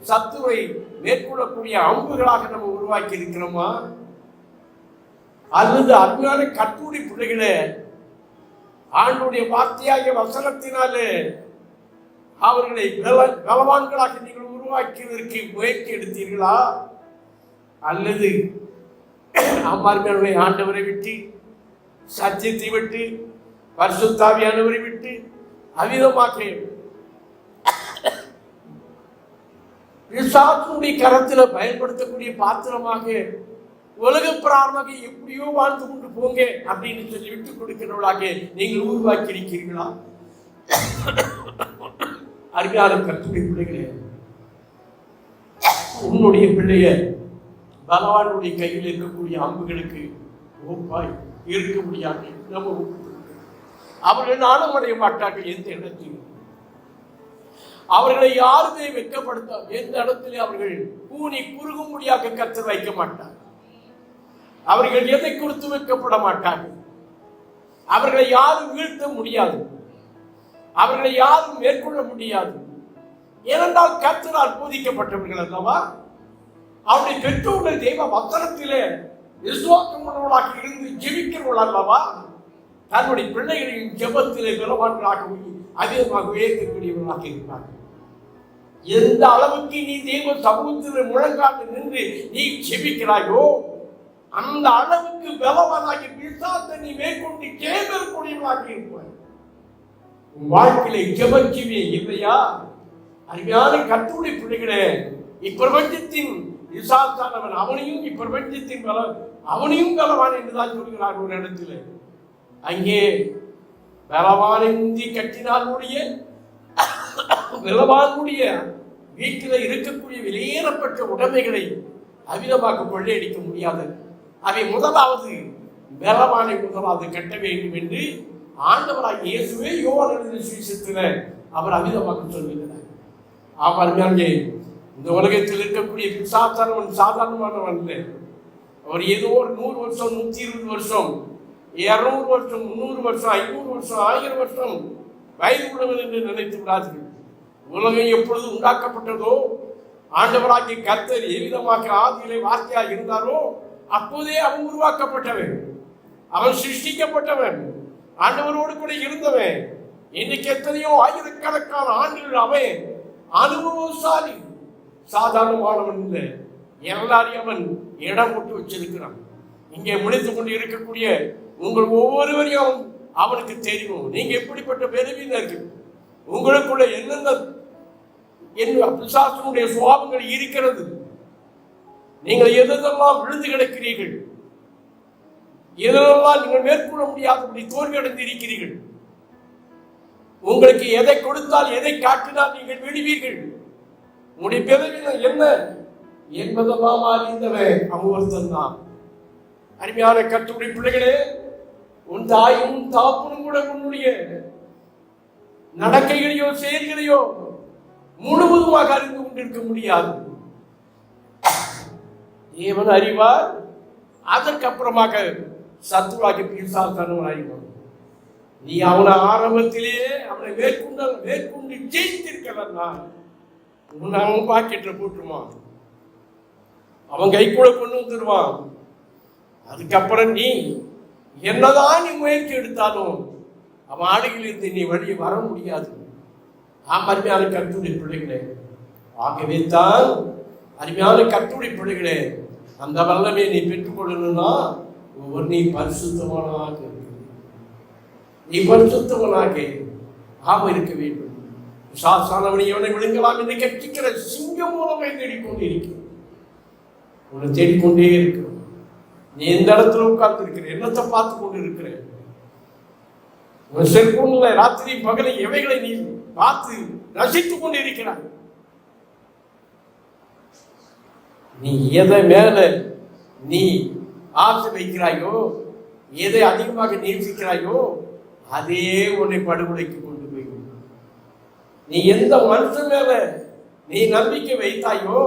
சத்துரை மேற்கொள்ளக்கூடிய அம்புகளாக நம்ம உருவாக்கி இருக்கிறோமா? அல்லது அருமையான கட்டுரை பிள்ளைகளை ஆண்டுடைய வார்த்தையாகிய வசனத்தினாலே அவர்களை பலவான்களாக நீங்கள் உருவாக்கியதற்கு முயற்சி எடுத்தீர்களா? அல்லது அம்மார்களுடைய ஆண்டவரை விட்டு, சத்தியத்தை விட்டு, பரிசுத்தாவியானவரை விட்டு அவிதமாக பிசாசுடைய கரத்தில் பயன்படுத்தக்கூடிய பாத்திரமாக உலக பிராரமாக எப்படியோ வாழ்ந்து கொண்டு போங்க அப்படின்னு சொல்லி விட்டுக் கொடுக்கிறவர்களாக நீங்கள் உருவாக்கி இருக்கிறீர்களா? அருமையான கர்த்தருடைய பிள்ளைகளே, உன்னுடைய பிள்ளைய பகவானுடைய கையில் இருக்கக்கூடிய அம்புகளுக்கு ஒப்பாய் இருக்க முடியாது. நம்ம அவர்கள் நாணமடைய மாட்டார்கள். எந்த இடத்தில் அவர்களை யாருமே வெட்கப்படுத்த, எந்த இடத்திலே அவர்கள் கூனி குறுகும்படியாக கர்த்தர் வைக்க மாட்டார். அவர்கள் எதை குறித்து வைக்கப்பட மாட்டார்கள். அவர்களை யாரும் வீழ்த்த முடியாது, அவர்களை யாரும் மேற்கொள்ள முடியாது. ஏனென்றால் கர்த்தரால் போதிக்கப்பட்டவர்கள் அல்லவா? அவருடைய பெற்றோர்கள் தெய்வ வசனத்திலே விசுவாசமுள்ளவர்களாக இருந்து ஜெபிக்கிறவர்கள் அல்லவா? தன்னுடைய பிள்ளைகளின் ஜெபத்திலே பலவான்களாக அதிகமாக உயர்த்தக்கூடியவர்களாக இருப்பார்கள். எந்த அளவுக்கு நீ தெய்வ சமூகத்தில் முழங்காட்டு நின்று நீ ஜெபிக்கிறாயோ அந்த அளவுக்கு பலவானாகி பிசாசை நீ மேற்கொண்டு ஜெயபெறக்கூடியவர்களாக இருப்பாய். உன் வாழ்க்கையிலே ஜெபஜீவி இல்லையா? அருமையான கர்த்தருடைய பிள்ளைகளே, இப்பிரபஞ்சத்தின் விசாசானவன் அவனையும் இப்பிரபஞ்சத்தின் அவனையும் பலவான் என்றுதான் சொல்கிறார் ஒரு இடத்துல. அங்கே பலவானை முந்தி கட்டினாலுடைய பலவானுடைய வீட்டில் இருக்கக்கூடிய வெளியேறப்பட்ட உடைமைகளை அவிதமாக கொள்ளையடிக்க முடியாது. அதை முதலாவது பலவானை முதலாவது கட்ட வேண்டும் என்று ஆண்டவராக இயேசுவே யோவான் சுவிசேஷத்தில் அவர் அவிதமாக சொல்லுகிறார். அவர் அங்கே இந்த உலகத்தில் இருக்கக்கூடிய சாதாரணமானவன் இல்லை. அவர் ஏதோ ஒரு 100 வருஷம், 120 வருஷம், 200 வருஷம், 300 வருஷம், 500 வருஷம், 1000 வருஷம் வயது உள்ளவன் என்று நினைத்து விடாதீர்கள். உலகம் எப்பொழுது உண்டாக்கப்பட்டதோ ஆண்டவராகிய கர்த்தர் எவ்விதமாக ஆதியிலே வார்த்தையாக இருந்தாரோ அப்போதே அவன் உருவாக்கப்பட்டவன், அவன் சிருஷ்டிக்கப்பட்டவன், ஆண்டவரோடு கூட இருந்தவன். இன்னைக்கு எத்தனையோ ஆயிரக்கணக்கான ஆண்டுகள் அவன் அனுபவசாலி, சாதாரணமானவன் இல்லை. எல்லாரையும் அவன் இடம் போட்டு வச்சிருக்கிறான். இங்கே முடித்துக் கொண்டு இருக்கக்கூடிய உங்கள் ஒவ்வொருவரையும் அவனுக்கு தெரியும். நீங்க எப்படிப்பட்ட பெருவினர்கள், உங்களுக்குள்ள என்னென்ன பிசாசனுடைய சுவாபங்கள் இருக்கிறது, நீங்கள் எதெல்லாம் விழுந்து கிடக்கிறீர்கள், எதெல்லாம் நீங்கள் மேற்கொள்ள முடியாதபடி தோல்வி அடைந்து இருக்கிறீர்கள். உங்களுக்கு எதை கொடுத்தால் எதை காட்டினால் நீங்கள் விடுவீர்கள். உங்களுடைய பிறவினர் என்ன என்பதெல்லாம் அறிந்தவன் அவன் தான். அருமையான கர்த்தருடைய பிள்ளைகளே, உன் தாயும் தாப்பனும் கூட உன்னுடைய நடக்கைகளையோ செயல்களையோ முழுவதுமாக அறிந்து கொண்டிருக்க முடியாது. தேவன் அறிவார். அதற்கப்புறமாக சத்துருவாகி பிசாசானவன் அறிவான். நீ அவனை ஆரம்பத்திலேயே அவனை மேற்கொண்டு ஜெயித்திருக்கலாம். உன்னை அவன் பாக்கெட்ல போட்டுருவான், அவன் கைக்குள்ள கொண்டு வந்துடுவான். அதுக்கப்புறம் நீ என்னதான் நீ முயற்சி எடுத்தாலும் அவன் ஆடைகளிலிருந்து நீ வெளியே வர முடியாது. அருமையான கர்த்தருடைய பிள்ளைகளே, ஆகவே தான் அருமையான கர்த்தருடைய பிள்ளைகளே, அந்த வல்லமை நீ பெற்றுக்கொள்ளணும்னா ஒவ்வொரு நீ பரிசுத்தவனாக நீ பரிசுத்தவனாக இருக்க வேண்டும். சாசானவனை எவனை விழுங்கலாம் என்று கற்பிக்கிற சிங்கம் மூலமே தேடிக்கொண்டே இருக்கிற உன்னை தேடிக்கொண்டே இருக்கிற நீ எந்த இடத்துல உட்கார்ந்து இருக்கிற, என்னத்தை பார்த்து கொண்டு இருக்கிற, உன் செல்போன்ல ராத்திரி பகலை எவைகளை நீ பார்த்து ரசித்துக் கொண்டிருக்கிறாய்? நீ எதை மேல நீ ஆசை வைக்கிறாயோ, எதை அதிகமாக நேசிக்கிறாயோ, அதே உன்னை படுகொலைக்கு கொண்டு போய். நீ எந்த மனுஷன் மேல நீ நம்பிக்கை வைத்தாயோ,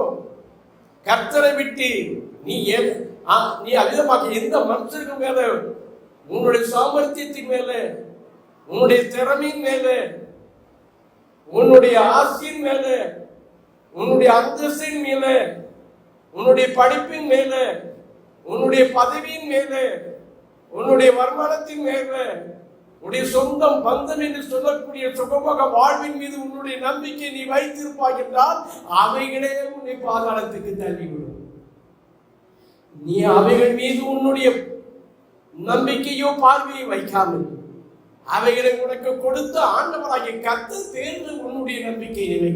கர்த்தரை விட்டு நீ நீ அவிதமாக எந்த மனுஷனுக்கு மேல, உன்னுடைய சாமர்த்தியத்தின் மேல, உன்னுடைய திறமையின் மேல, உன்னுடைய ஆசையின் மேல, உன்னுடைய அந்தஸ்தின் மேல, உன்னுடைய படிப்பின் மேல, உன்னுடைய பதவியின் மேல, உன்னுடைய வருமானத்தின் மேல, உன்னுடைய சொந்தம் பந்தம் என்று சொல்லக்கூடிய சுகமாக வாழ்வின் மீது உன்னுடைய நம்பிக்கை நீ வைத்திருப்பாய் என்றால் அவைகளே உன்னை பாதாளத்துக்கு தள்ளிவிடும். நீ அவைகள் மீது உன்னுடைய நம்பிக்கையோ பார்வையை வைக்காமல் அவைகளை உனக்கு கொடுத்த ஆண்டவராகிய கர்த்தர் தேர்ந்து உன்னுடைய நம்பிக்கையை வை.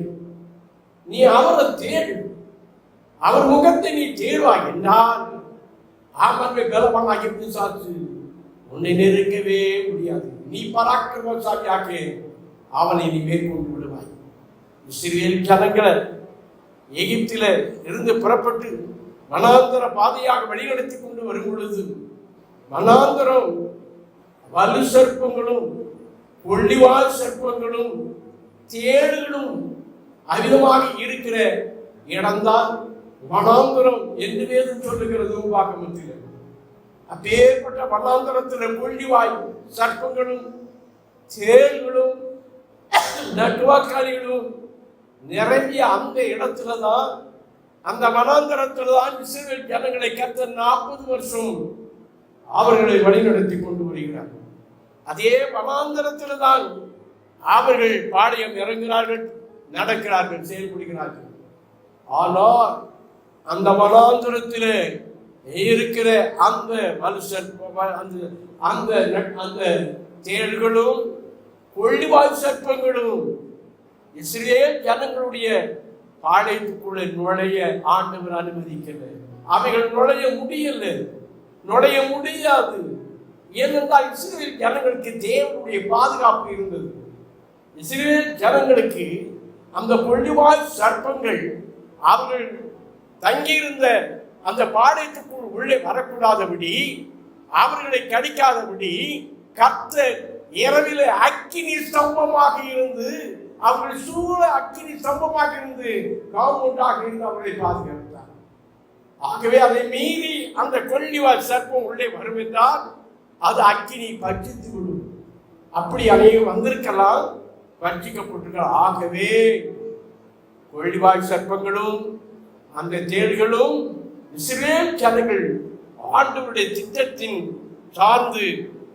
நீ அவரை தேடு, அவர் முகத்தை நீ தேடுவாய் என்றால் ஆமன்மை பலவானாகி பிசாசு உன்னை நெருங்கவே முடியாது. நீ பராக்கிரமசாலியாக அவனை நீ மேற்கொண்டு விடுவாய். இஸ்ரவேல் ஜனங்களை எகிப்தில இருந்து புறப்பட்டு வனாந்தர பாதையாக வழிநடத்தி கொண்டு வரும் பொழுது வனாந்தரம் வலு சர்ப்பங்களும் கொள்ளிவால் சர்ப்பங்களும் தேடுகளும் அவிதமாக இருக்கிற இடம்தான் வனாந்தரம் என்று வேதம் சொல்லுகிறது உபாகமத்தில். அப்பேற்பட்ட வனாந்தரத்தில் கொள்ளிவாய் சர்ப்பங்களும் தேள்களும் நட்டுவாக்காளிகளும் நிரம்பிய அந்த இடத்துலதான், அந்த வனாந்தரத்துலதான் இஸ்ரவேல் ஜனங்களை கர்த்தர் 40 வருஷம் அவர்களை வழிநடத்தி கொண்டு வருகிறார். அதே வனாந்தரத்தில்தான் அவர்கள் பாளையம் இறங்குகிறார்கள், நடக்கிறார்கள், செயல்படுகிறார்கள். ஆனால் அந்த வனாந்தரத்தில் இருக்கிற அந்த மனுஷர் அந்த தேள்களும் கொள்ளிவாய் சர்ப்பங்களும் இஸ்ரவேல் ஜனங்களுடைய பாளையத்துக்குள்ள நுழைய ஆண்டவர் அனுமதிக்கல. அவைகள் நுழைய முடியாது. ஏனென்றால் இஸ்ரவேல் ஜனங்களுக்கு தேவனுடைய பாதுகாப்பு இருந்தது. இஸ்ரவேல் ஜனங்களுக்கு அந்த கொள்ளிவாய் சர்ப்பங்கள் அவர்கள் தங்கியிருந்த அந்த பாளையத்துக்குள் உள்ளே வரக்கூடாதபடி, அவர்களை கடிக்காதபடி கர்த்தர் இரவிலே அக்கினி ஸ்தம்பமாக இருந்து, அவர்கள் சூழ அக்கினி ஸ்தம்பமாக இருந்து, காம்பவுண்டாக இருந்து அவர்களை பாதுகாத்தார். ஆகவே அதை மீறி அந்த கொள்ளிவாய் சர்ப்பம் உள்ளே வரும் என்றால் அது அக்கினி பட்சித்து விடும். அப்படி அநேகம் வந்திருக்கலாம், பட்சிக்கப்பட்டிருக்கலாம். ஆகவே கொள்ளிவாய் சர்ப்பங்களும் அந்த தேள்களும் இஸ்ரவேல் ஜனங்கள் ஆண்டவருடைய திட்டத்தின் சார்ந்து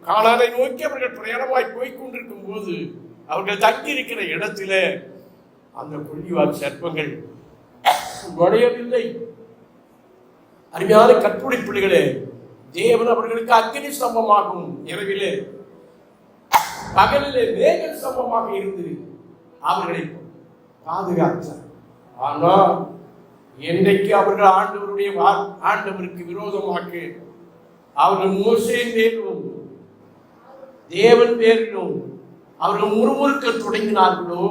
கானானை நோக்கி அவர்கள் பிரயாணமாய் போய்கொண்டிருக்கும் போது அவர்கள் தங்கி இருக்கிற இடத்துல அந்த கொள்ளிவாய் சர்ப்பங்கள் நுழையவில்லை. அருமையான கற்புடை பிள்ளைகளே, தேவன் அவர்களுக்கு அக்கினி ஸ்தம்பமாகும் இரவிலே, பகலிலே மேக ஸ்தம்பமாக இருந்து அவர்களை பாதுகாத்தார். ஆனால் என்றைக்கு அவர்கள் ஆண்டவருக்கு விரோதமாக அவர்கள் மோசேயின் பேரிலும் தேவன் பேரிலும் அவர்கள் முறுமுறுக்க தொடங்கினார்களோ,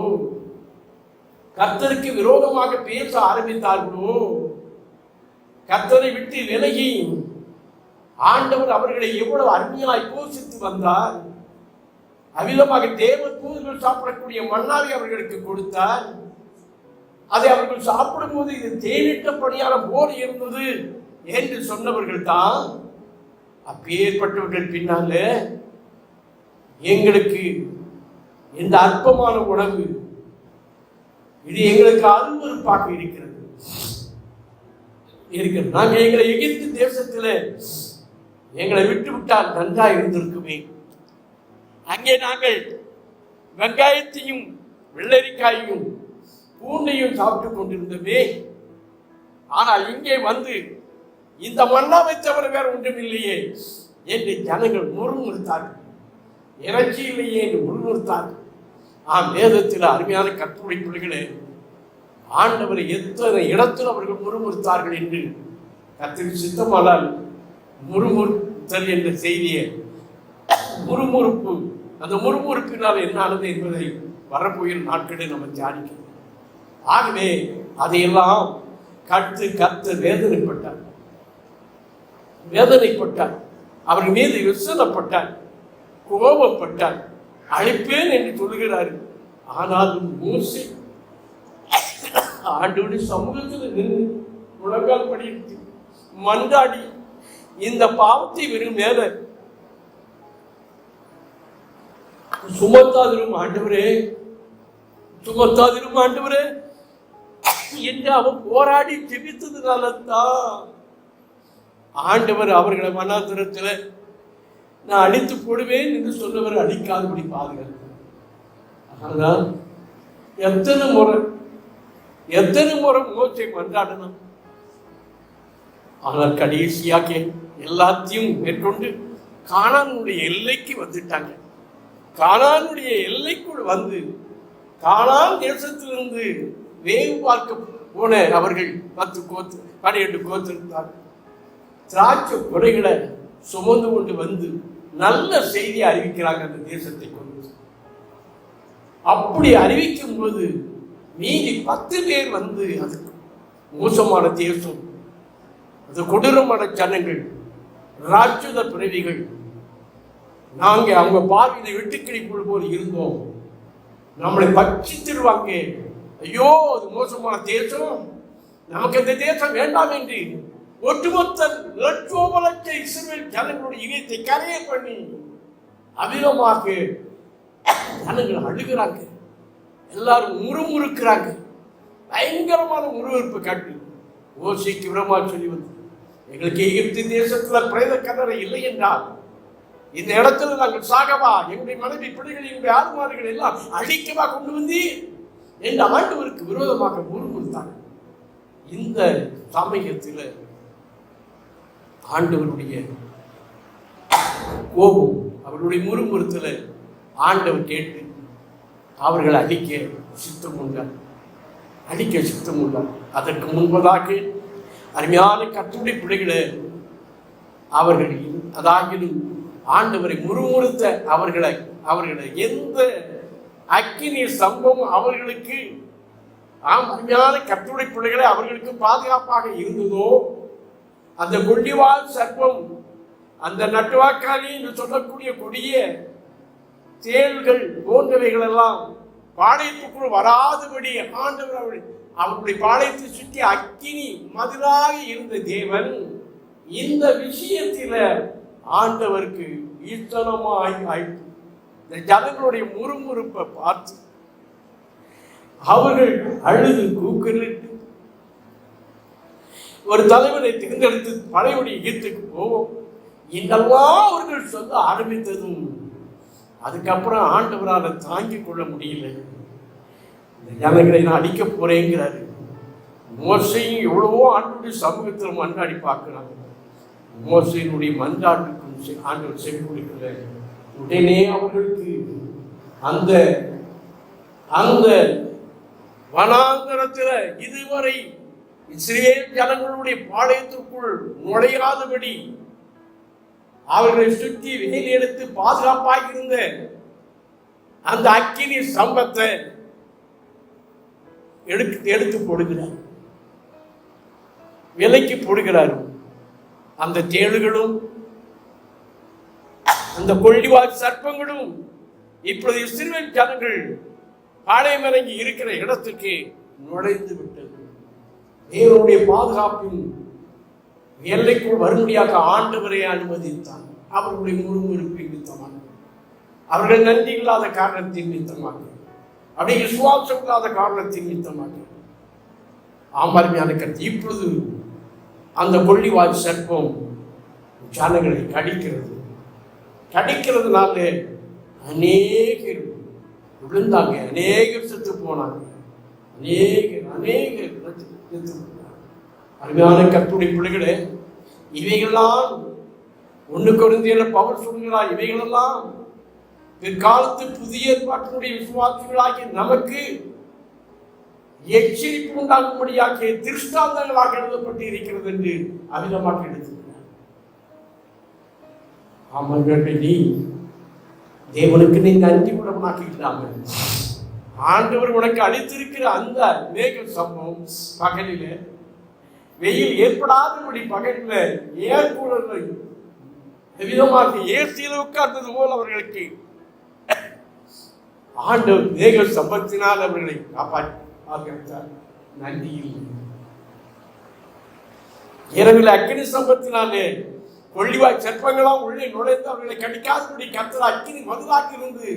கர்த்தருக்கு விரோதமாக பேச ஆரம்பித்தார்களோ, கர்த்தரை விட்டு விலகி ஆண்டவர் அவர்களை எவ்வளவு அருமையாய் போஷித்து வந்தார். அவ்விதமாக தேவ தூதர்கள் சாப்பிடக்கூடிய மன்னாவை அவர்களுக்கு கொடுத்தார். அதை அவர்கள் சாப்பிடும் போது இது தேனிட்ட பணியாரம் போல் இருந்தது என்று சொன்னவர்கள் தான். அப்பேற்பட்டவர்கள் பின்னால எங்களுக்கு இந்த அற்பமான உணவு இது எங்களுக்கு அருவருப்பாக இருக்கிறது. நாங்கள் எங்களை எகிப்து தேசத்தில் எங்களை விட்டு விட்டால் நன்றாக இருந்திருக்குமே. அங்கே நாங்கள் வெங்காயத்தையும் வெள்ளரிக்காயையும் பூண்டையும் சாப்பிட்டு கொண்டிருந்தோமே. ஆனால் இங்கே வந்து இந்த மன்னாவை தவிர வேற ஒன்றும் இல்லையே என்று ஜனங்கள் முறுமுறுத்தார்கள். இறைச்சி இல்லையே என்று முறுமுறுத்தார்கள். வேதத்தில் அருமையான கற்புடை பிள்ளைகளே, ஆண்டவரை எத்தனை இடத்தில் அவர்கள் முறுமுறுத்தார்கள் என்று கர்த்தருக்கு சித்தமானால் முறுமுறுத்தல் என்ற செய்தியை முறுமுறுப்பு அந்த முறுமுறுப்பினால் என்ன ஆனது என்பதை வரப்போகிற நாட்களில் நம்ம தியானிக்கிறோம். ஆகவே அதையெல்லாம் கர்த்தர் வேதனைப்பட்டார், அவர்கள் மீது விசனப்பட்டார், கோபப்பட்டார், அழிப்பேன் என்று சொல்லுகிறார். ஆனாலும் மோசே ஆண்டவருடைய சமூகத்தில் நின்று முழங்கால் படித்து மன்றாடி இந்த பாவத்தை வெறும் மேல சுமத்தாதிரும் ஆண்டவரே என்று அவன் போராடி ஜெபித்ததுனால தான் ஆண்டவர் அவர்களை வனாந்திரத்தில் நான் அழித்து போடுவேன் என்று சொன்னவர் அழிக்காதபடி பாதுகாத்தார். அதனால் எத்தனை முறை மோசே மன்றாடணும். ஆனால் கடைசியாக எல்லாத்தையும் மேற்கொண்டு கானானுடைய எல்லைக்கு வந்துட்டாங்க. கானானுடைய எல்லைக்குள் வந்து கானான் தேசத்திலிருந்து வேவு பார்க்க போன அவர்கள் 12 கோத்திருந்தார். திராட்சை கொடைகளை சுமந்து கொண்டு வந்து நல்ல செய்தியை அறிவிக்கிறாங்க அந்த தேசத்தை கொண்டு. அப்படி அறிவிக்கும் போது மீதி 10 பேர் வந்து அது மோசமான தேசம், அது கொடூரமான ஜனங்கள், ராட்சத பிறவிகள், நாங்க அவங்க பார்வையை வெட்டுக்கிளிக்குள் போல் இருந்தோம், நம்மளை பட்சித்திருவாங்க, ஐயோ அது மோசமான தேசம், நமக்கு இந்த தேசம் வேண்டாம் என்று ஒட்டுமொத்த லட்சோபலட்ச இஸ்ரவேல் ஜனங்களுடைய இதயத்தை கரைய பண்ணி அவிதமாக ஜனங்கள் அழுகிறாங்க. எல்லாரும் முறுமுறுக்கிறாங்க. பயங்கரமான முறுமுறுப்பு காட்டி மோசேக்கு விரமா சொல்லி வந்து, எங்களுக்கு எகிப்து தேசத்துல பிரேத கல்லறை இல்லை என்றால் இந்த இடத்துல நாங்கள் சாகவா, எங்களுடைய மனைவி பிள்ளைகள் எங்களுடைய ஆறுமாறுகள் எல்லாம் அழிக்கவா கொண்டு வந்து என்று ஆண்டவருக்கு விரோதமாக முறுமுறுத்தாங்க. இந்த சமயத்தில் ஆண்டவருடைய கோபம், அவருடைய முறுமுறுத்தலை ஆண்டவர் கேட்டு அவர்களை அழிக்க சித்தம் உண்டார். அதற்கு முன்பதாக அருமையான கர்த்தருடைய பிள்ளைகளை அவர்கள் அதாகிலும் ஆண்டவரை முறுமுறுத்த அவர்களை எந்த அக்கினி சம்பவம் அவர்களுக்கு அருமையான கர்த்தருடைய பிள்ளைகளை அவர்களுக்கு பாதுகாப்பாக இருந்ததோ, அந்த கொள்ளிவால் சர்ப்பம், அந்த நட்டுவாக்காளி என்று சொல்லக்கூடிய கொடிய தேள்கள் போன்றவைகள் எல்லாம் பாளையத்துக்குள் வராதபடி ஆண்டவர் அவருடைய பாளையத்தை சுற்றி அக்கினி மதிலாக இருந்த தேவன் இந்த விஷயத்தில ஆண்டவருக்கு ஈத்தனமாய் ஆயிற்று. இந்த ஜனங்களுடைய முறுமுறுப்பை பார்த்து அவர்கள் அழுது கூக்குரலிட்டு ஒரு தலைவனை தேர்ந்தெடுத்து பழையுடைய ஈத்துக்கு போவோம் இதெல்லாம் அவர்கள் சொல்ல ஆரம்பித்ததும் அதுக்கப்புறம் ஆண்டவரால் தாங்கிக் கொள்ள முடியல. இந்த ஜனங்களை நான் அடிக்க போறேங்கிறாரு. மோசையும் எவ்வளவோ ஆண்டுடைய சமூகத்தில் மன்றாடி பார்க்கிறாங்க. மோசையினுடைய மன்றாட்டுக்கும் ஆண்டவர் செவி கொடுக்கல. உடனே அவர்களுக்கு அந்த அந்த வனாந்தரத்தில் இதுவரை இஸ்ரவேல் ஜனங்களுடைய பாளையத்திற்குள் நுழையாதபடி அவர்களை சுற்றி வேலி எடுத்து பாதுகாப்பாக இருந்த அந்த அக்கினி சம்பத்தை எடுத்து போடுகிறார், விலைக்கு போடுகிறார். அந்த தேளுகளும் அந்த கொள்ளிவாய் சர்ப்பங்களும் இப்பொழுது இஸ்ரவேல் ஜனங்கள் பாளையம் இறங்கி இருக்கிற இடத்துக்கு நுழைந்து விட்டது. தேவனுடைய பாதுகாப்பின் எல்லைக்குள் வரும்படியாக ஆண்டவரை அனுமதித்தார். அவர்களுடைய முறுமுறுப்பு நிமித்தமாக, அவர்கள் நன்றி இல்லாத காரணத்தின் நிமித்தமாக, அப்படியே விசுவாசம் இல்லாத காரணத்தின் நிமித்தமாக ஆமார்மையான கருத்து. இப்பொழுது அந்த கொள்ளிவாய் சர்ப்பம் ஜனங்களை கடிக்கிறதுனால அநேகர் விழுந்தாங்க, அநேகர் செத்து போனாங்க, அநேகர் அருமையான கர்த்தருடைய பிள்ளைகளே, இவைகள்லாம் 1 கொரிந்தியர் பவுல் சொல்கிறார், இவைகளெல்லாம் பிற்காலத்து புதிய ஏற்பாட்டினுடைய விசுவாசிகளாகிய நமக்கு எச்சரிப்பு உண்டாகும்படியாக திருஷ்டாந்தங்களாக எழுதப்பட்டு இருக்கிறது என்று அமிதமாக எழுதுகிறார். ஆமாம், நீ தேவனுக்கு நீ நன்றி உடம்புனாக்க இல்லாமல் ஆண்டவர் உனக்கு அளித்திருக்கிற அந்த மேக சம்பவம் பகலில வெயில் ஏற்படாதபடி பகலில் ஏற்கூடலை விதமாக ஏசியில் உட்கார்ந்தது போல் அவர்களுக்கு ஆண்டவர் மேக சம்பத்தினால் அவர்களை காப்பாற்றார். நன்றி இல்லை. இரவில் அக்கினி சம்பத்தினாலே கொள்ளிவாய் சர்ப்பங்களாம் உள்ளே நுழைந்து அவர்களை கடிக்காதபடி கர்த்தர் அக்கினி மதுவாக்கி இருந்து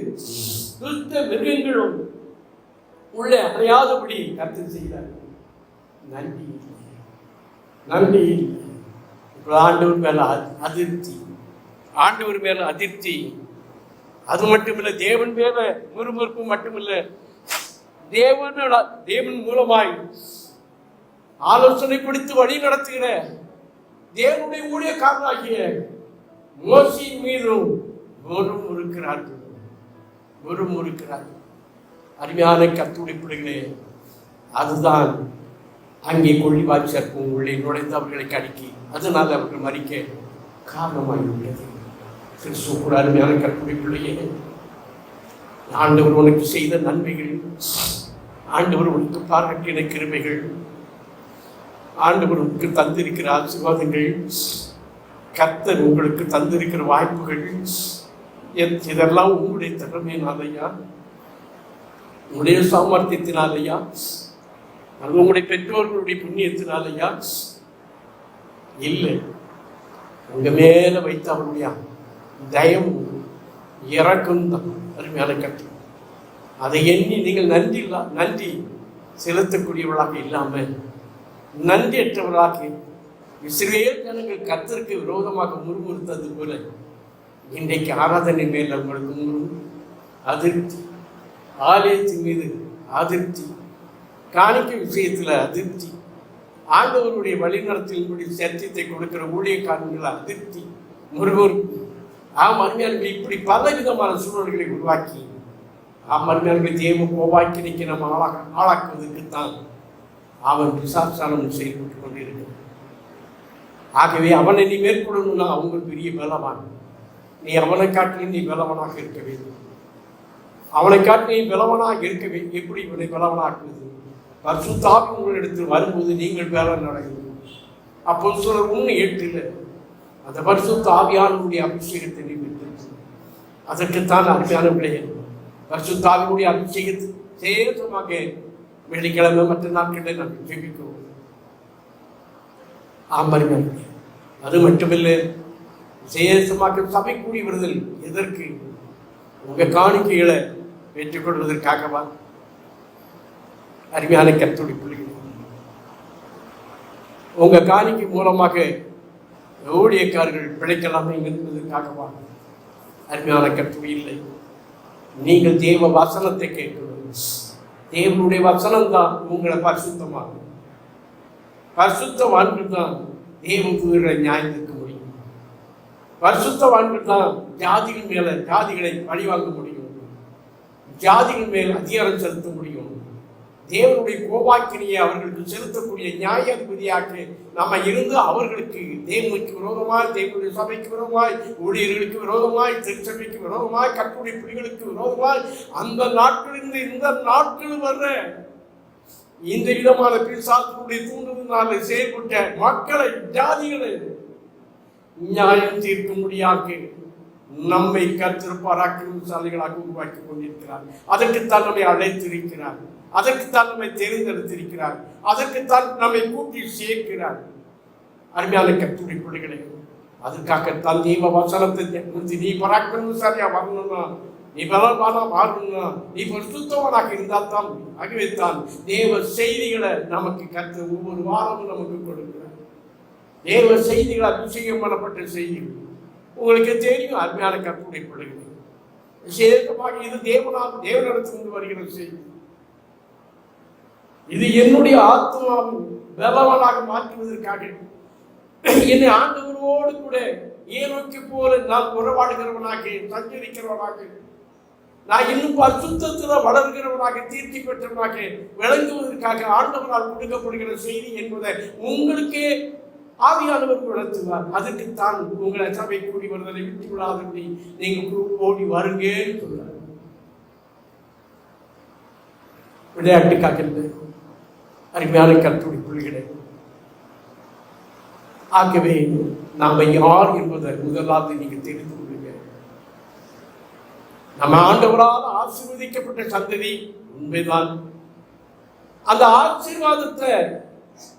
துஷ்ட மிருகங்களும் உள்ளே அறையாதபடி கர்த்தர் செய்தார். நன்றி நன்றி. ஆண்டவர் மேல அதிர்ச்சி, ஆண்டவர் மேல அதிர்ச்சி. அது மட்டுமில்லை, தேவன் மேல முறுமுறுப்பு மட்டுமில்லை, தேவன் மூலமாய் ஆலோசனை கொடுத்து வழி நடத்துகிற தேவனுடைய ஊழியக்காரனாகிய மோசேயின் மீதும் முறுமுறுக்கிறார்கள். அருமையான கர்த்தருடைய பிள்ளைகளே, அதுதான் அங்கே கொள்ளிவாய் சர்ப்பம் உள்ளே நுழைந்து அவர்களை கடிக்கி அதனால் அவர்கள் மறிக்க காரணமாகிவிட்டது. கிறிஸ்துவ அருமையான கர்த்தருடைய பிள்ளையே, ஆண்டவர் உனக்கு செய்த நன்மைகள், ஆண்டவர் உனக்கு பாராட்டின கிருபைகள், ஆண்டவர் உங்களுக்கு தந்திருக்கிற ஆசீர்வாதங்கள், கர்த்தர் உங்களுக்கு தந்திருக்கிற வாய்ப்புகள், இதெல்லாம் உங்களுடைய திறமையினாலையா, உங்களுடைய சாமர்த்தியத்தினாலையா, அது உங்களுடைய பெற்றோர்களுடைய புண்ணியத்தினாலையா? இல்லை, உங்க மேல வைத்த அவருடைய தயவு இறக்கும் தான் அருமையான கட்டு. அதை எண்ணி நீங்கள் நன்றி செலுத்தக்கூடியவர்களாக இல்லாமல் நன்றியற்றவர்களாக இஸ்ரவேல் ஜனங்கள் கர்த்தருக்கு விரோதமாக முறுமுறுத்தது போல இன்றைக்கு ஆராதனை மேல் உங்களுக்கு அதிர்ச்சி, ஆலயத்தின் மீது அதிர்ச்சி, காணிக்கை விஷயத்தில் அதிர்ச்சி, ஆண்டவருடைய வழிநடத்தின்படி சத்தியத்தை கொடுக்கிற ஊழியக்காரர்கள் அதிர்ச்சி, முறுமுறுப்பு. அருமையாளர்கள் இப்படி பல விதமான சூழல்களை உருவாக்கி அருமையாளர்களை தேவ கோபாக்கினைக்கு நம்ம ஆளாக்குவதற்குத்தான் அவன் பிசாசானம் செயல்பட்டு கொண்டிருக்கிறான். ஆகவே அவனை நீ மேற்கொள்ளணும்னா அவங்க பெரிய பலவான். நீ அவனை காட்டிலும் நீ பலவனாக இருக்க வேண்டும். அவனை காட்டி நீ பலவனாக இருக்க வேண்டும். எப்படி இவனை பலவனாக்குவது? பரிசுத்த ஆவி உங்களிடத்தில் வரும்போது நீங்கள் பலன் அடையும். அப்போ சொல்ற 1:8 அந்த பரிசுத்த ஆவியானவருடைய அபிஷேகத்தை நீ பெற்று, அதற்குத்தான் அருமையானவர்களே பரிசுத்த ஆவியுடைய அபிஷேகத்தை சேதமாக வெள்ளிக்கிழமை மற்ற நாட்களில் நாங்கள் ஜெபிக்கிறோம். ஆமருமையானவர்களே, அது மட்டுமில்லை, சேதமாக சபை கூடி வருதல் எதற்கு? உங்க காணிக்கைகளை பெற்றுக்கொள்வதற்காகவா? அருமையான கர்த்தருடைய பிள்ளைகள், உங்க காணிக்கை மூலமாக ஊழியக்காரர்கள் பிழைக்கலாமே என்பதற்காகவா? அருமையான கர்த்தர் இல்லை. நீங்கள் தேவ வசனத்தை கேட்கணும். தேவனுடைய வசனம் தான் உங்களை பரிசுத்தமாகும். பரிசுத்தவான்கள் தான் தேவ நியாயம் இருக்க முடியும். பரிசுத்தவான்கள் தான் ஜாதிகள் மேல ஜாதிகளை பழிவாங்க முடியும், ஜாதிகள் மேல் அதிகாரம் செலுத்த முடியும். தேவனுடைய கோபாக்கினியை அவர்களுக்கு செலுத்தக்கூடிய நியாயாதிபதியாக நம்ம இருந்து அவர்களுக்கு தேவனுக்கு விரோதமாய், தேவனுடைய சபைக்கு விரோதமாய், ஊழியர்களுக்கு விரோதமாய், திருச்சபைக்கு விரோதமாய், கர்த்தருடைய பிள்ளைகளுக்கு விரோதமாய் அந்த நாட்களிலிருந்து இந்த நாட்கள் வர்ற இந்த விதமான பிசாசுடைய தூண்டுதலினால செயல்பட்ட மக்களை, ஜாதிகளை நியாயம் தீர்க்க முடியாக நம்மை கர்த்தர் பராக்கிரமசாலிகளாக உருவாக்கி கொண்டிருக்கிறார். அதற்குத்தான் நம்மை அழைத்திருக்கிறார், அதற்குத்தான் நம்மை தேர்ந்தெடுத்திருக்கிறார், அதற்குத்தான் நம்மை கூட்டி சேர்க்கிறார். அருமையான கர்த்தருடைய பிள்ளைகளை, அதுக்காகத்தான் தேவ வசனத்தை நீ பராக்கிரமசாலியா வரணும்னா, நீ பலவானா மாறணும்னா, நீ பரிசுத்தவனாக இருந்தால் தான். ஆகவே தான் தேவ செய்திகளை நமக்கு கர்த்தர் ஒவ்வொரு வாரமும் நமக்கு கொடுக்கிறார். தேவ செய்திகள் அபிஷேகம் பண்ணப்பட்ட செய்திகள் உங்களுக்கு தெரியும். அருமையான கர்த்தருடைய பிள்ளைகளை, விசேஷமாக இது தேவனிடத்திலிருந்து வருகிற செய்தி. இது என்னுடைய ஆத்மாவை பலவனாக மாற்றுவதற்காக என்னை ஆண்டவரோடு கூட ஏனோக்கி போல நான் உறவாடுகிறவனாக, சஞ்சரிக்கிறவனாக, நான் இன்னும் பரிசுத்தத்தில் வளர்கிறவனாக, தீர்ச்சி பெற்றவனாக விளங்குவதற்காக ஆண்டவரால் கொடுக்கப்படுகிற செய்தி என்பதை உங்களுக்கே ஆவியானவர் நடத்துவார். அதுக்குத்தான் உங்களை சபை கூடி வருவதை விட்டு விடாதபடி நீங்க ஓடி வருங்கன்னு சொல்றாரு. விளையாட்டுக்காக இல்லை, அருமையான கர்த்தருடைய பிள்ளைகளே. ஆகவே நாம யார் என்பதை முதலாவது நீங்க தெரிந்து கொள்ளுங்க. நம்ம ஆண்டவரால் ஆசீர்வதிக்கப்பட்ட சந்ததி உண்மைதான். அந்த ஆசீர்வாதத்தை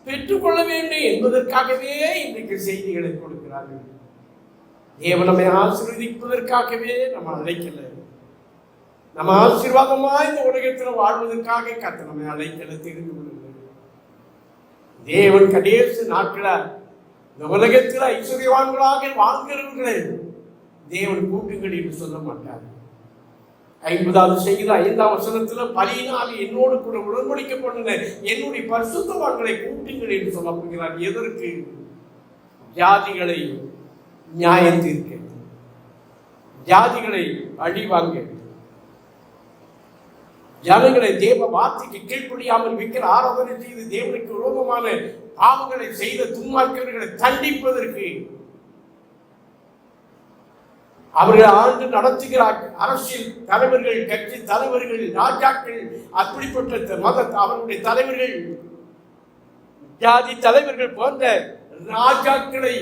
பெற்றுக்கொள்ள வேண்டும் என்பதற்காகவே இன்றைக்கு செய்திகளை கொடுக்கிறார்கள். தேவன் நம்மை ஆசீர்வதிப்பதற்காகவே நம்ம அழைக்கல. நம்ம ஆசீர்வாதமா இந்த உலகத்தில் வாழ்வதற்காக கர்த்தர் நம்மை அழைக்கல. தெரிந்து கொள்ளுங்கள், தேவன் கடைசி நாட்கள இந்த உலகத்தில் ஐஸ்வர்யவான்களாக வாழ்கிறவர்களே தேவன் கூட்டுங்கள் என்று சொல்ல மாட்டார். 50வது செய்தி 5ஆம் வசனத்துல பலியினால் என்னோடு கூட உடன்படிக்கை பண்ணின என்னுடைய பரிசுத்தவான்களை கூட்டுங்கள் என்று சொல்ல போகிறார். எதற்கு? ஜாதிகளை நியாயம் தீர்க்க, ஜாதிகளை அழிவாங்க, ஜனங்களை தேவ வார்த்தைக்கு கீழ்ப்படியாமல் விக்கிர ஆராதனை செய்து தேவனுக்கு விரோதமான பாவங்களை செய்த துன்மார்க்கர்களை தண்டிப்பதற்கு, அவர்கள் ஆண்டு நடத்துகிறார். அரசியல் தலைவர்கள், கட்சி தலைவர்கள், ராஜாக்கள், அப்படிப்பட்ட மத அவருடைய தலைவர்கள், ஜாதி தலைவர்கள் போன்ற ராஜாக்களை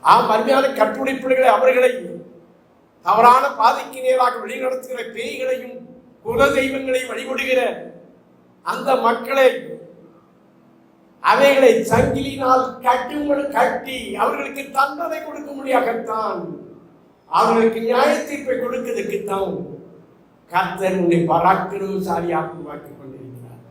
அருமையான கற்புடைப்புகளை அவர்களை தவறான பாதைக்கு நேராக வழிநடத்துகிற பேய்களையும் குல தெய்வங்களை வழிபடுகிற அந்த மக்களை அவைகளை சங்கிலினால் கட்டி அவர்களுக்கு தண்டனை கொடுக்க முடியாகத்தான், அவர்களுக்கு நியாய தீர்ப்பை கொடுக்கிறதுக்குத்தான் கர்த்தர் உன்னை பராக்கிரமசாலியாக உருவாக்கி கொண்டிருக்கிறார்.